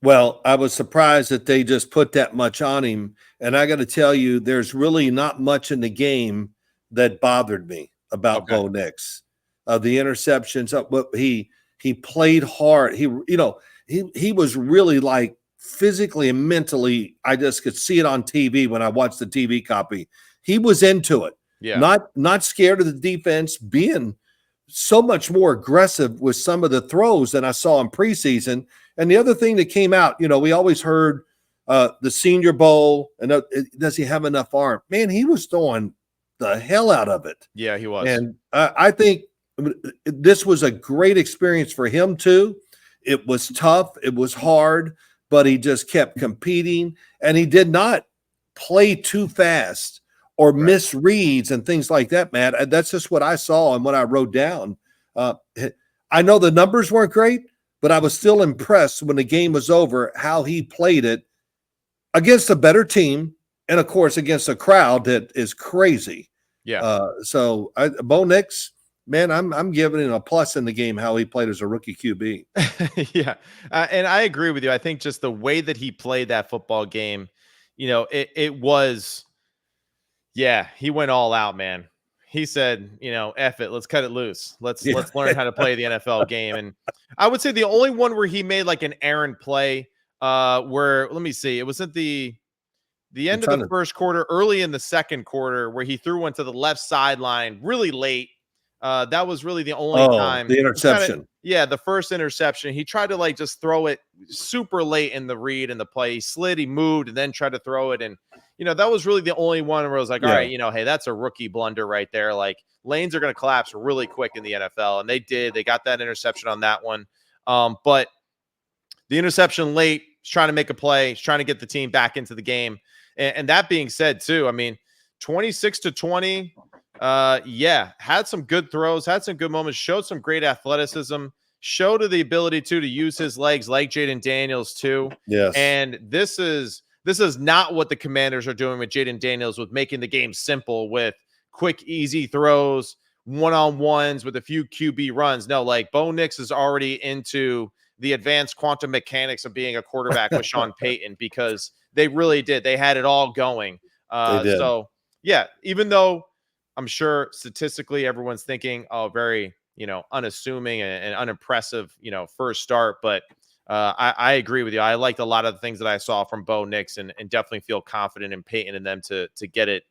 Well, I was surprised that they just put that much on him. And I got to tell you, there's really not much in the game that bothered me about Bo Nix. The interceptions, but he played hard. He was really physically and mentally, I just could see it on TV when I watched the TV copy. He was into it. Yeah. Not scared of the defense, being so much more aggressive with some of the throws than I saw in preseason. And the other thing that came out, we always heard the Senior Bowl, and does he have enough arm? Man, he was throwing the hell out of it. Yeah, he was. And I think this was a great experience for him too. It was tough. It was hard, but he just kept competing, and he did not play too fast or miss reads and things like that, Matt. That's just what I saw and what I wrote down. I know the numbers weren't great, but I was still impressed when the game was over, how he played it against a better team, and of course against a crowd that is crazy. Yeah. So Bo Nix, man, I'm giving him a plus in the game, how he played as a rookie QB. Yeah. And I agree with you. I think just the way that he played that football game, it was, he went all out, man. He said, F it, let's cut it loose. Let's learn how to play the NFL game. And I would say the only one where he made an errant play, where, let me see, it was at the end of the first quarter, early in the second quarter, where he threw one to the left sideline really late. That was really the only time. The interception. Yeah, the first interception, he tried to like just throw it super late in the read and the play. He slid, he moved, and then tried to throw it. And, that was really the only one where I was like, all Yeah. right, hey, that's a rookie blunder right there. Like lanes are going to collapse really quick in the NFL. And they did. They got that interception on that one. But the interception late, he's trying to make a play, he's trying to get the team back into the game. And that being said, too, I mean, 26-20. Had some good throws, had some good moments, showed some great athleticism, showed the ability to use his legs like Jaden Daniels too. Yes. And this is not what the Commanders are doing with Jaden Daniels, with making the game simple with quick, easy throws, one-on-ones with a few QB runs. No, like Bo Nix is already into the advanced quantum mechanics of being a quarterback with Sean Payton, because they really did. They had it all going. They did. So yeah, even though I'm sure statistically everyone's thinking, oh, very, unassuming and unimpressive, first start. But I agree with you. I liked a lot of the things that I saw from Bo Nix, and definitely feel confident in Peyton and them to get it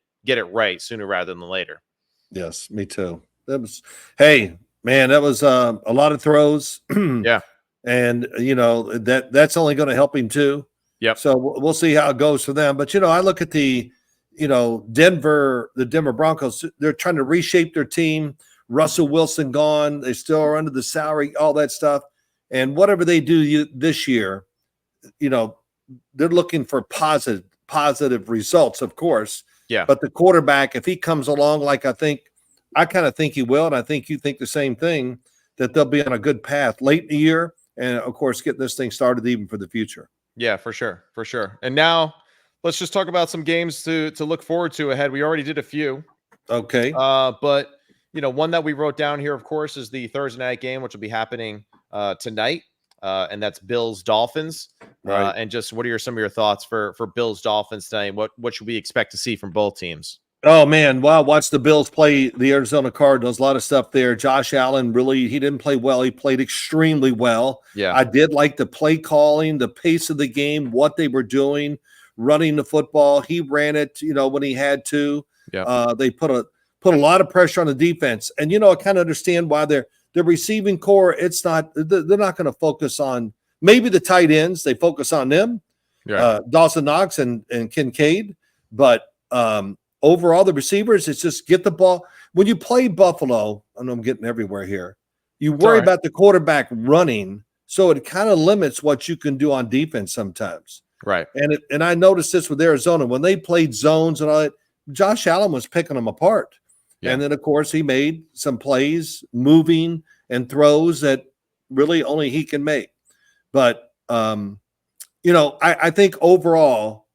right sooner rather than later. Yes, me too. Hey, man, that was a lot of throws. Yeah. And, that's only going to help him too. Yep. So we'll see how it goes for them. But, I look at the Denver Broncos, they're trying to reshape their team. Russell Wilson gone. They still are under the salary, all that stuff. And whatever they do this year, they're looking for positive results, of course. Yeah. But the quarterback, if he comes along like I kind of think he will, and I think you think the same thing, that they'll be on a good path late in the year, and, of course, get this thing started even for the future. Yeah, for sure. For sure. And now let's just talk about some games to look forward to ahead. We already did a few. Okay. But, one that we wrote down here, of course, is the Thursday night game, which will be happening tonight. And that's Bills Dolphins. Right. And just what are some of your thoughts for Bills Dolphins tonight? What should we expect to see from both teams? Oh, man. Wow. Watch the Bills play the Arizona Cardinals. A lot of stuff there. Josh Allen, he didn't play well. He played extremely well. Yeah. I did like the play calling, the pace of the game, what they were doing, running the football. He ran it, when he had to. Yeah. They put a lot of pressure on the defense. And, I kind of understand why the receiving core, they're not going to focus on maybe the tight ends. They focus on them, Dawson Knox and Kincaid. But overall, the receivers, it's just get the ball. When you play Buffalo, I know I'm getting everywhere here, you worry about the quarterback running, so it kind of limits what you can do on defense sometimes. Right. And I noticed this with Arizona. When they played zones and all that, Josh Allen was picking them apart. Yeah. And then, of course, he made some plays, moving and throws that really only he can make. But, I think overall,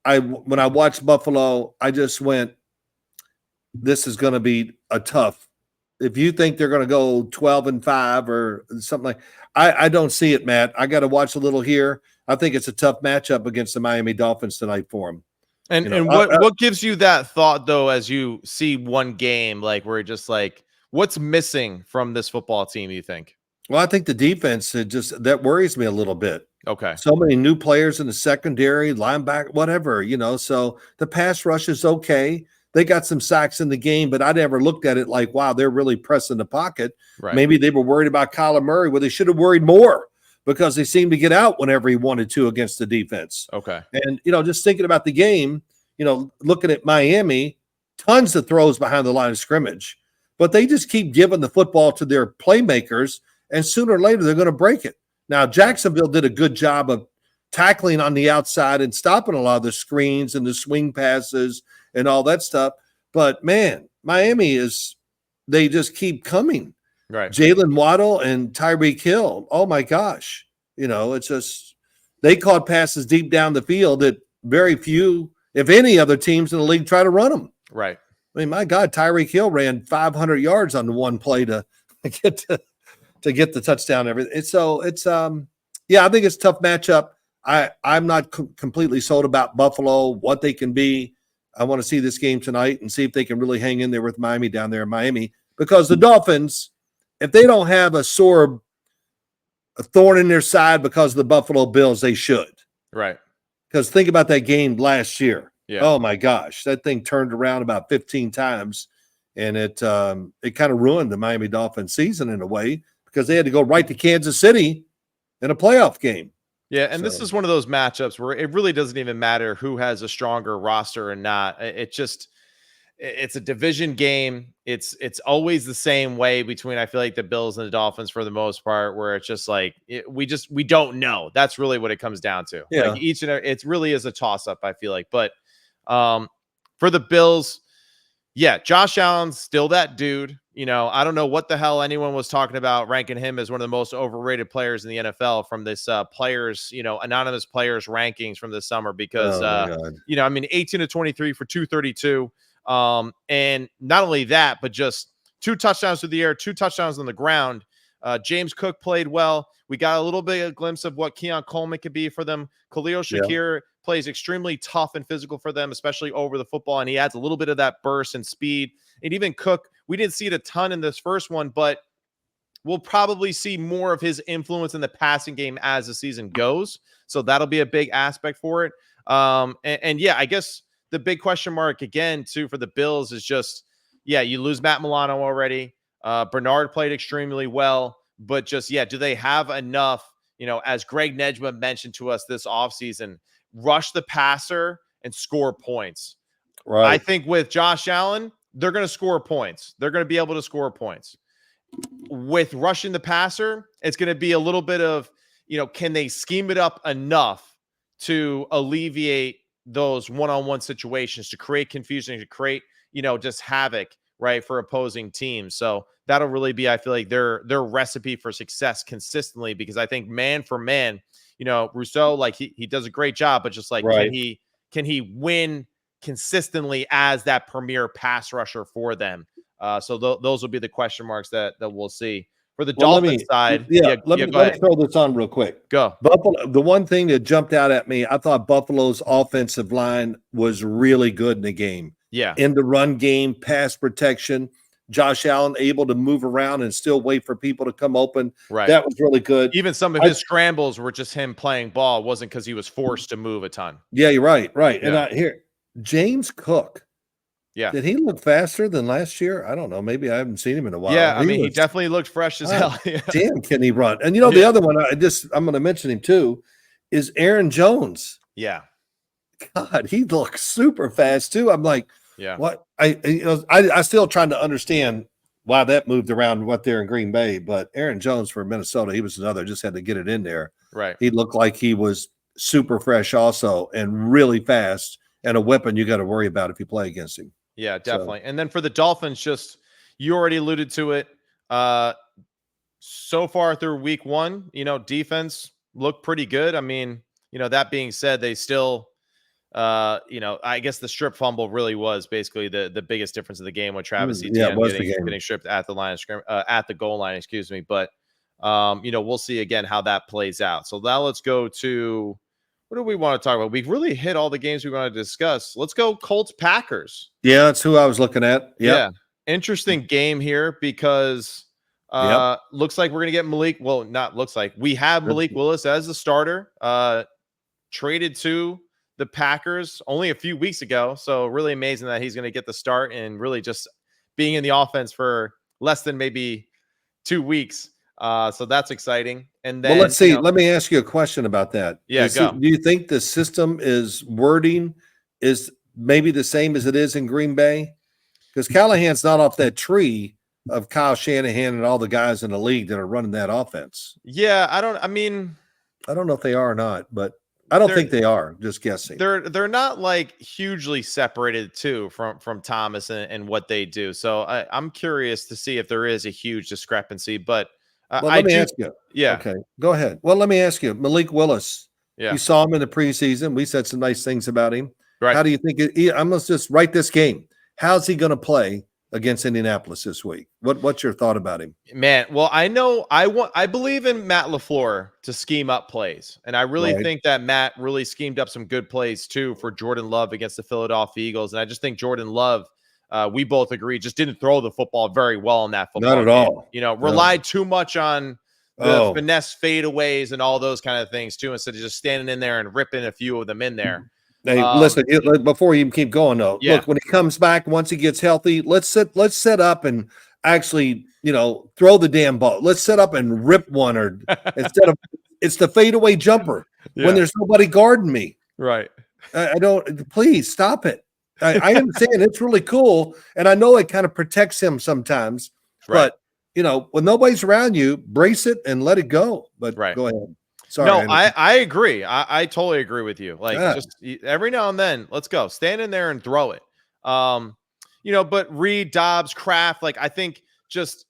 when I watched Buffalo, I just went, this is going to be a tough. If you think they're going to go 12-5 or something like, I don't see it, Matt. I got to watch a little here. I think it's a tough matchup against the Miami Dolphins tonight for them. And what gives you that thought, though, as you see one game, like where you're just like, what's missing from this football team, you think? Well, I think the defense, that worries me a little bit. Okay. So many new players in the secondary, linebacker, whatever, so the pass rush is okay. They got some sacks in the game, but I never looked at it like, wow, they're really pressing the pocket. Right. Maybe they were worried about Kyler Murray. Well, they should have worried more because they seemed to get out whenever he wanted to against the defense. Okay. And, just thinking about the game, looking at Miami, tons of throws behind the line of scrimmage, but they just keep giving the football to their playmakers, and sooner or later they're going to break it. Now, Jacksonville did a good job of tackling on the outside and stopping a lot of the screens and the swing passes and all that stuff. But, man, Miami they just keep coming. Right. Jalen Waddle and Tyreek Hill, oh, my gosh. It's just they caught passes deep down the field that very few, if any other teams in the league try to run them. Right. I mean, my God, Tyreek Hill ran 500 yards on the one play to get the touchdown. Everything. So it's I think it's a tough matchup. I'm not completely sold about Buffalo, what they can be. I want to see this game tonight and see if they can really hang in there with Miami down there in Miami, because the Dolphins, if they don't have a thorn in their side because of the Buffalo Bills, they should. Right. Because think about that game last year. Yeah. Oh, my gosh. That thing turned around about 15 times, and it kind of ruined the Miami Dolphins season in a way because they had to go right to Kansas City in a playoff game. Yeah, and this is one of those matchups where it really doesn't even matter who has a stronger roster or not. It's a division game. It's always the same way between, I feel like, the Bills and the Dolphins for the most part, where it's just like we don't know. That's really what it comes down to. Yeah. Like it really is a toss up, I feel like. But for the Bills, yeah, Josh Allen's still that dude. I don't know what the hell anyone was talking about ranking him as one of the most overrated players in the NFL from this anonymous players rankings from this summer, because 18 to 23 for 232. And not only that, but just 2 touchdowns through the air, 2 touchdowns on the ground. James Cook played well. We got a little bit of a glimpse of what Keon Coleman could be for them. Khalil Shakir plays extremely tough and physical for them, especially over the football, and he adds a little bit of that burst and speed. And even Cook, we didn't see it a ton in this first one, but we'll probably see more of his influence in the passing game as the season goes. So that'll be a big aspect for it. I guess the big question mark again, too, for the Bills is just, you lose Matt Milano already. Bernard played extremely well, but just, do they have enough, as Greg Nedjma mentioned to us this offseason, rush the passer and score points. Right. I think with Josh Allen, they're going to score points. They're going to be able to score points. With rushing the passer, it's going to be a little bit of, can they scheme it up enough to alleviate those one-on-one situations, to create confusion, to create, just havoc, right, for opposing teams. So that'll really be, I feel like, their recipe for success consistently, because I think man for man, Rousseau, like he does a great job, but just like, can he win consistently as that premier pass rusher for them? So those will be the question marks that we'll see. For the Dolphins side, let me throw this on real quick. Go. Buffalo. The one thing that jumped out at me, I thought Buffalo's offensive line was really good in the game. Yeah. In the run game, pass protection, Josh Allen able to move around and still wait for people to come open. Right. That was really good. Even some of his scrambles were just him playing ball. It wasn't because he was forced to move a ton. Yeah, you're right. Right. Yeah. And James Cook. Yeah. Did he look faster than last year? I don't know. Maybe I haven't seen him in a while. Yeah, he definitely looked fresh as hell. Damn, can he run? And the other one, I'm going to mention him too, is Aaron Jones. Yeah. God, he looks super fast too. I'm like, what? I still trying to understand why that moved around what there in Green Bay, but Aaron Jones for Minnesota, he was another, just had to get it in there. Right. He looked like he was super fresh also and really fast, and a weapon you got to worry about if you play against him. Yeah, definitely. And then for the Dolphins, just you already alluded to it. So far through week 1, defense looked pretty good. I mean, that being said, they still, I guess the strip fumble really was basically the biggest difference of the game with Travis Etienne getting stripped at the line of at the goal line, excuse me. But we'll see again how that plays out. So now let's go to, what do we want to talk about? We've really hit all the games we want to discuss. Let's go Colts Packers. Yeah, that's who I was looking at. Yep. Yeah. Interesting game here because looks like we're going to get Malik. Well, not looks like. We have Malik Willis as the starter, traded to the Packers only a few weeks ago. So really amazing that he's going to get the start and really just being in the offense for less than maybe 2 weeks. So that's exciting. And then let's see. Let me ask you a question about that. Yeah, go. Do you think the system wording is maybe the same as it is in Green Bay? Because Callahan's not off that tree of Kyle Shanahan and all the guys in the league that are running that offense. Yeah, I don't know if they are or not, but I don't think they are. Just guessing. They're not like hugely separated too from Thomas and what they do. So I'm curious to see if there is a huge discrepancy, but let me ask you. Yeah. Okay. Go ahead. Well, let me ask you. Malik Willis. Yeah. You saw him in the preseason. We said some nice things about him. Right. How do you think I must just write this game. How's he going to play against Indianapolis this week? What's your thought about him? Man, well, I believe in Matt LaFleur to scheme up plays. And I really think that Matt really schemed up some good plays too for Jordan Love against the Philadelphia Eagles. And I just think Jordan Love, we both agree, just didn't throw the football very well in that football game. Not at all. Relied too much on the finesse fadeaways and all those kind of things too, instead of just standing in there and ripping a few of them in there. Hey, listen, before you keep going though, look, when he comes back, once he gets healthy, let's set up and actually, throw the damn ball. Let's set up and rip one, or instead of it's the fadeaway jumper when there's nobody guarding me. Right. I don't. Please stop it. I understand it's really cool, and I know it kind of protects him sometimes. Right. But when nobody's around you, brace it and let it go. But Right. go ahead. Sorry. No, I agree. I totally agree with you. Like, Yeah. just every now and then, let's go. Stand in there and throw it. But Reed, Dobbs, Kraft, like, I think just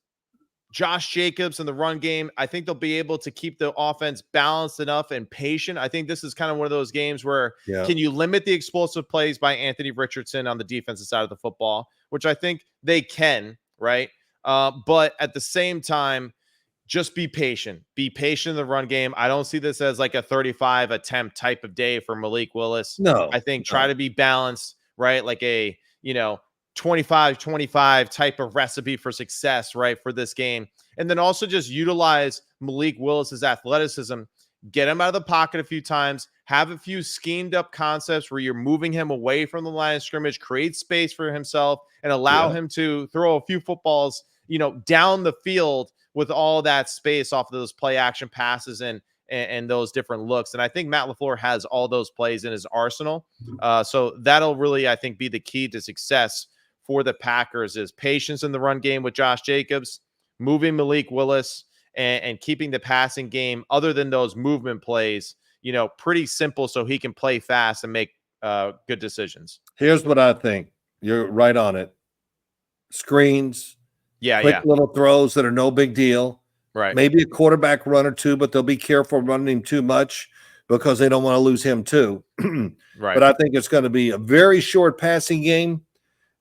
Josh Jacobs in the run game, I think they'll be able to keep the offense balanced enough and patient. I think this is kind of one of those games where can you limit the explosive plays by Anthony Richardson on the defensive side of the football, which I think they can, right? But at the same time, just be patient. Be patient in the run game. I don't see this as like a 35 attempt type of day for Malik Willis. No. I think try to be balanced, right? Like a, 25-25 type of recipe for success, right, for this game. And then also just utilize Malik Willis's athleticism, get him out of the pocket a few times, have a few schemed up concepts where you're moving him away from the line of scrimmage, create space for himself, and allow him to throw a few footballs, down the field with all that space off of those play action passes and those different looks. And I think Matt LaFleur has all those plays in his arsenal. So that'll really, I think, be the key to success for the Packers is patience in the run game with Josh Jacobs, moving Malik Willis, and keeping the passing game, other than those movement plays, pretty simple so he can play fast and make good decisions. Here's what I think. You're right on it. Screens, quick little throws that are no big deal. Right. Maybe a quarterback run or two, but they'll be careful running him too much because they don't want to lose him too. Right. But I think it's going to be a very short passing game,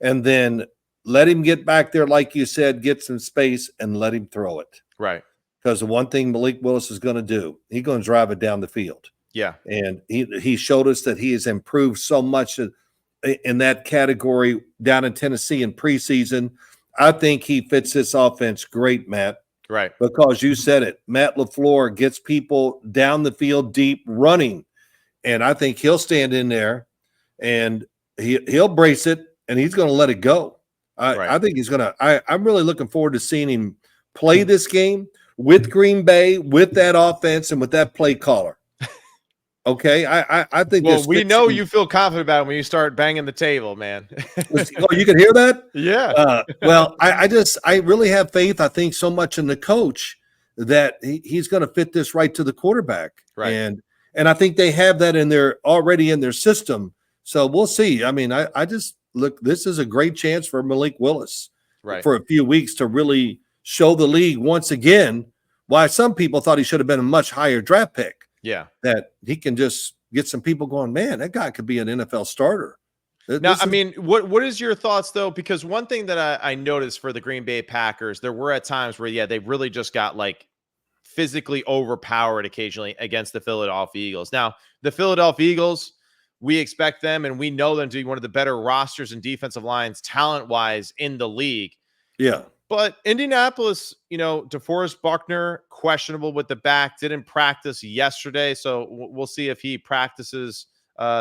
and then let him get back there, like you said, get some space and let him throw it. Right. Because the one thing Malik Willis is going to do, he's going to drive it down the field. Yeah. And he showed us that he has improved so much in that category down in Tennessee in preseason. I think he fits this offense great, Matt. Right. Because you said it. Matt LaFleur gets people down the field deep running. And I think he'll stand in there and he'll brace it and he's going to let it go. I think he's going to – I'm really looking forward to seeing him play this game with Green Bay, with that offense, and with that play caller. Okay, I think. Well, we know you feel confident about it when you start banging the table, man. Oh, you can hear that? Yeah. Well, I really have faith. I think so much in the coach that he's going to fit this right to the quarterback, right? And I think they have that already in their system. So we'll see. I mean, I just look. This is a great chance for Malik Willis, right, for a few weeks to really show the league once again why some people thought he should have been a much higher draft pick. Yeah. That he can just get some people going, man, that guy could be an NFL starter. Now, I mean, what is your thoughts, though? Because one thing that I noticed for the Green Bay Packers, there were at times where, they really just got, like, physically overpowered occasionally against the Philadelphia Eagles. Now, the Philadelphia Eagles, we expect them, and we know them to be one of the better rosters and defensive lines talent-wise in the league. Yeah. But Indianapolis, DeForest Buckner, questionable with the back, didn't practice yesterday. So we'll see if he practices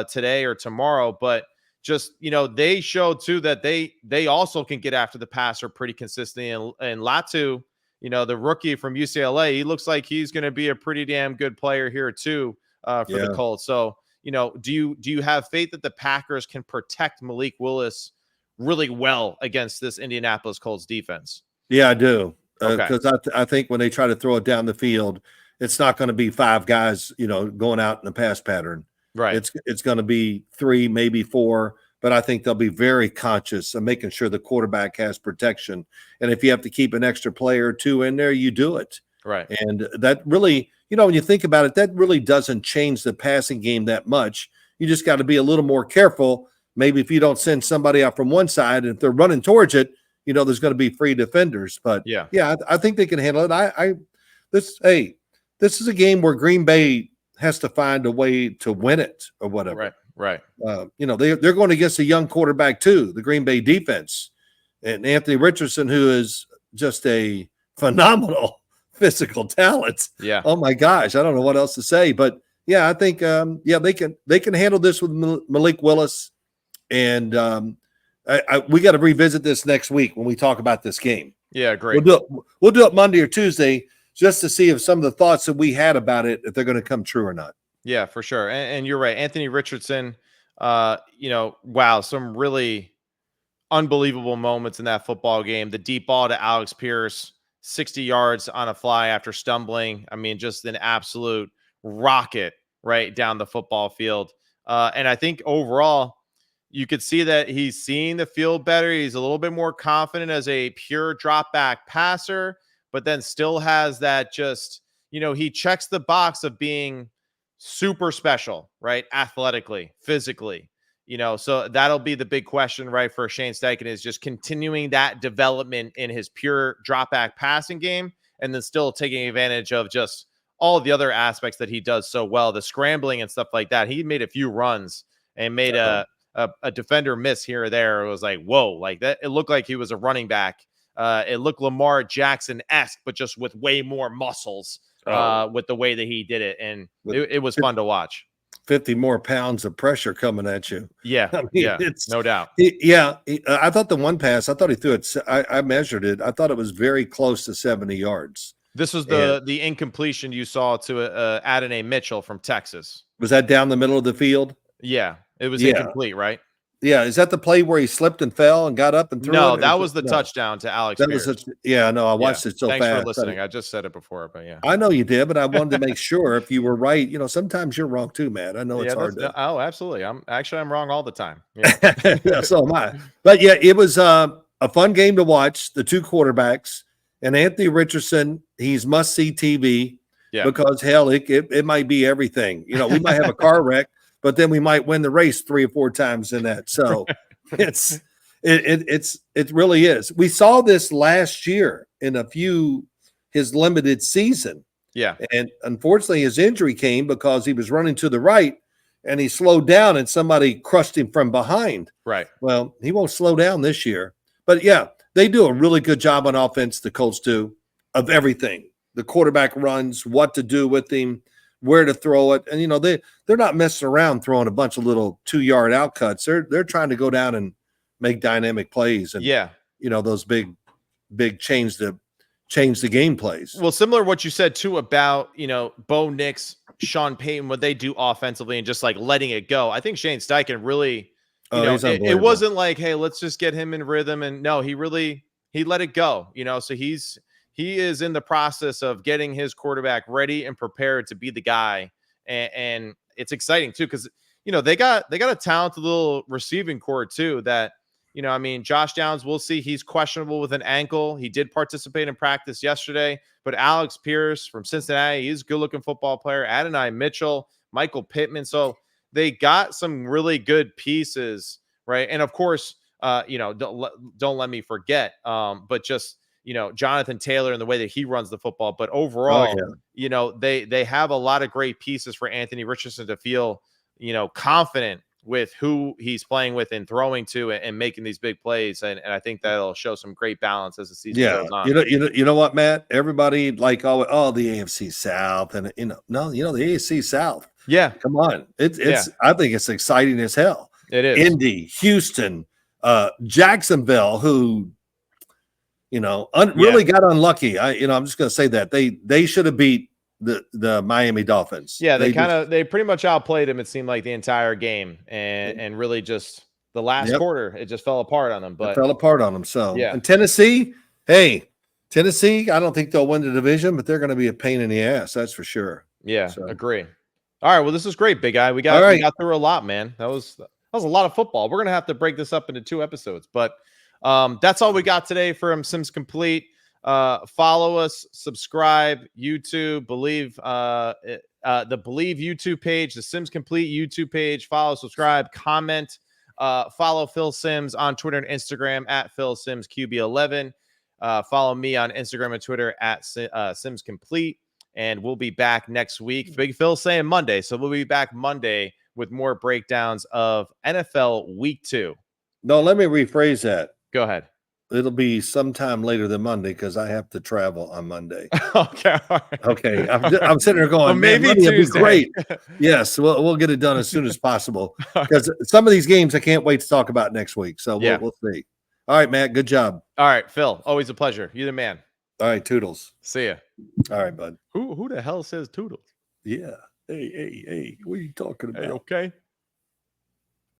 today or tomorrow. But just, they showed too that they also can get after the passer pretty consistently. And Latu, the rookie from UCLA, he looks like he's going to be a pretty damn good player here too for the Colts. So, do you have faith that the Packers can protect Malik Willis really well against this Indianapolis Colts defense? Yeah, I do. Okay. Because I think when they try to throw it down the field, it's not going to be five guys, going out in the pass pattern. Right. It's going to be three, maybe four, but I think they'll be very conscious of making sure the quarterback has protection. And if you have to keep an extra player or two in there, you do it. Right. And that really, when you think about it, that really doesn't change the passing game that much. You just got to be a little more careful. Maybe if you don't send somebody out from one side, and if they're running towards it, there's going to be free defenders. But I think they can handle it. This is a game where Green Bay has to find a way to win it or whatever. Right. They're going against a young quarterback too, the Green Bay defense, and Anthony Richardson, who is just a phenomenal physical talent. Yeah. Oh my gosh, I don't know what else to say, but yeah, I think they can handle this with Malik Willis. And we got to revisit this next week when we talk about this game. Yeah, great. We'll do it Monday or Tuesday just to see if some of the thoughts that we had about it, if they're going to come true or not. Yeah, for sure. And you're right. Anthony Richardson, wow, some really unbelievable moments in that football game. The deep ball to Alex Pierce, 60 yards on a fly after stumbling. I mean, just an absolute rocket right down the football field. And I think overall, you could see that he's seeing the field better. He's a little bit more confident as a pure drop back passer, but then still has that just, he checks the box of being super special, right? Athletically, physically, so that'll be the big question, right? For Shane Steichen is just continuing that development in his pure drop back passing game and then still taking advantage of just all the other aspects that he does so well, the scrambling and stuff like that. He made a few runs and made a defender miss here or there. It was like, whoa, like that. It looked like he was a running back. It looked Lamar Jackson-esque, but just with way more muscles with the way that he did it. And it was fun to watch. 50 more pounds of pressure coming at you. Yeah. I mean, it's no doubt. I thought the one pass, I thought he threw it. I measured it. I thought it was very close to 70 yards. This was the incompletion you saw to Adonai Mitchell from Texas. Was that down the middle of the field? Yeah, it was incomplete, right? Yeah, is that the play where he slipped and fell and got up and threw it? No, that was the touchdown to Alex Pierce. I watched it so fast. Thanks for listening. I just said it before, but yeah. I know you did, but I wanted to make sure if you were right. Sometimes you're wrong too, Matt. I know it's hard to. Oh, absolutely. I'm wrong all the time. Yeah. So am I. But yeah, it was a fun game to watch. The two quarterbacks and Anthony Richardson. He's must-see TV because hell, it might be everything. We might have a car wreck, but then we might win the race 3 or 4 times in that. So it really is. We saw this last year in his limited season. Yeah. And unfortunately his injury came because he was running to the right and he slowed down and somebody crushed him from behind. Right. Well, he won't slow down this year. But yeah, they do a really good job on offense, the Colts do, of everything. The quarterback runs, what to do with him, where to throw it. And, they're not messing around throwing a bunch of little 2-yard out cuts. They're trying to go down and make dynamic plays. And, those big change the game plays. Well, similar to what you said too about, Bo Nix, Sean Payton, what they do offensively and just like letting it go. I think Shane Steichen really, it wasn't like, hey, let's just get him in rhythm. And no, he let it go, so he is in the process of getting his quarterback ready and prepared to be the guy. And it's exciting too, because, they got a talented little receiving core too that, Josh Downs, we'll see. He's questionable with an ankle. He did participate in practice yesterday, but Alex Pierce from Cincinnati, he's a good looking football player. Adonai Mitchell, Michael Pittman. So they got some really good pieces, right? And of course, don't let me forget, but just, Jonathan Taylor and the way that he runs the football. But overall, they have a lot of great pieces for Anthony Richardson to feel, confident with who he's playing with and throwing to and making these big plays. And I think that'll show some great balance as the season goes on. You know what, Matt? Everybody the AFC South and the AFC South. Yeah. Come on. I think it's exciting as hell. It is. Indy, Houston, Jacksonville, who really got unlucky. I'm just going to say that they should have beat the Miami Dolphins. Yeah, they pretty much outplayed them. It seemed like the entire game, and really just the last quarter, it just fell apart on them. But it fell apart on them. So yeah, and Tennessee, I don't think they'll win the division, but they're going to be a pain in the ass. That's for sure. Yeah, agree. All right, well, this is great, big guy. We got through a lot, man. That was a lot of football. We're gonna have to break this up into 2 episodes, but. That's all we got today from Sims Complete. Follow us, subscribe, YouTube, Believe, the Believe YouTube page, the Sims Complete YouTube page. Follow, subscribe, comment. Follow Phil Sims on Twitter and Instagram at Phil Sims QB11. Follow me on Instagram and Twitter at Sims Complete. And we'll be back next week. Big Phil saying Monday, so we'll be back Monday with more breakdowns of NFL Week 2. No, let me rephrase that. Go ahead. It'll be sometime later than Monday because I have to travel on Monday. Okay. All right. Okay. I'm sitting there going, well, maybe Tuesday. Be great. Yes, we'll get it done as soon as possible because some of these games I can't wait to talk about next week. So we'll see. All right, Matt. Good job. All right, Phil. Always a pleasure. You the man. All right, toodles. See ya. All right, bud. Who the hell says toodles? Yeah. Hey, what are you talking about? Hey, okay.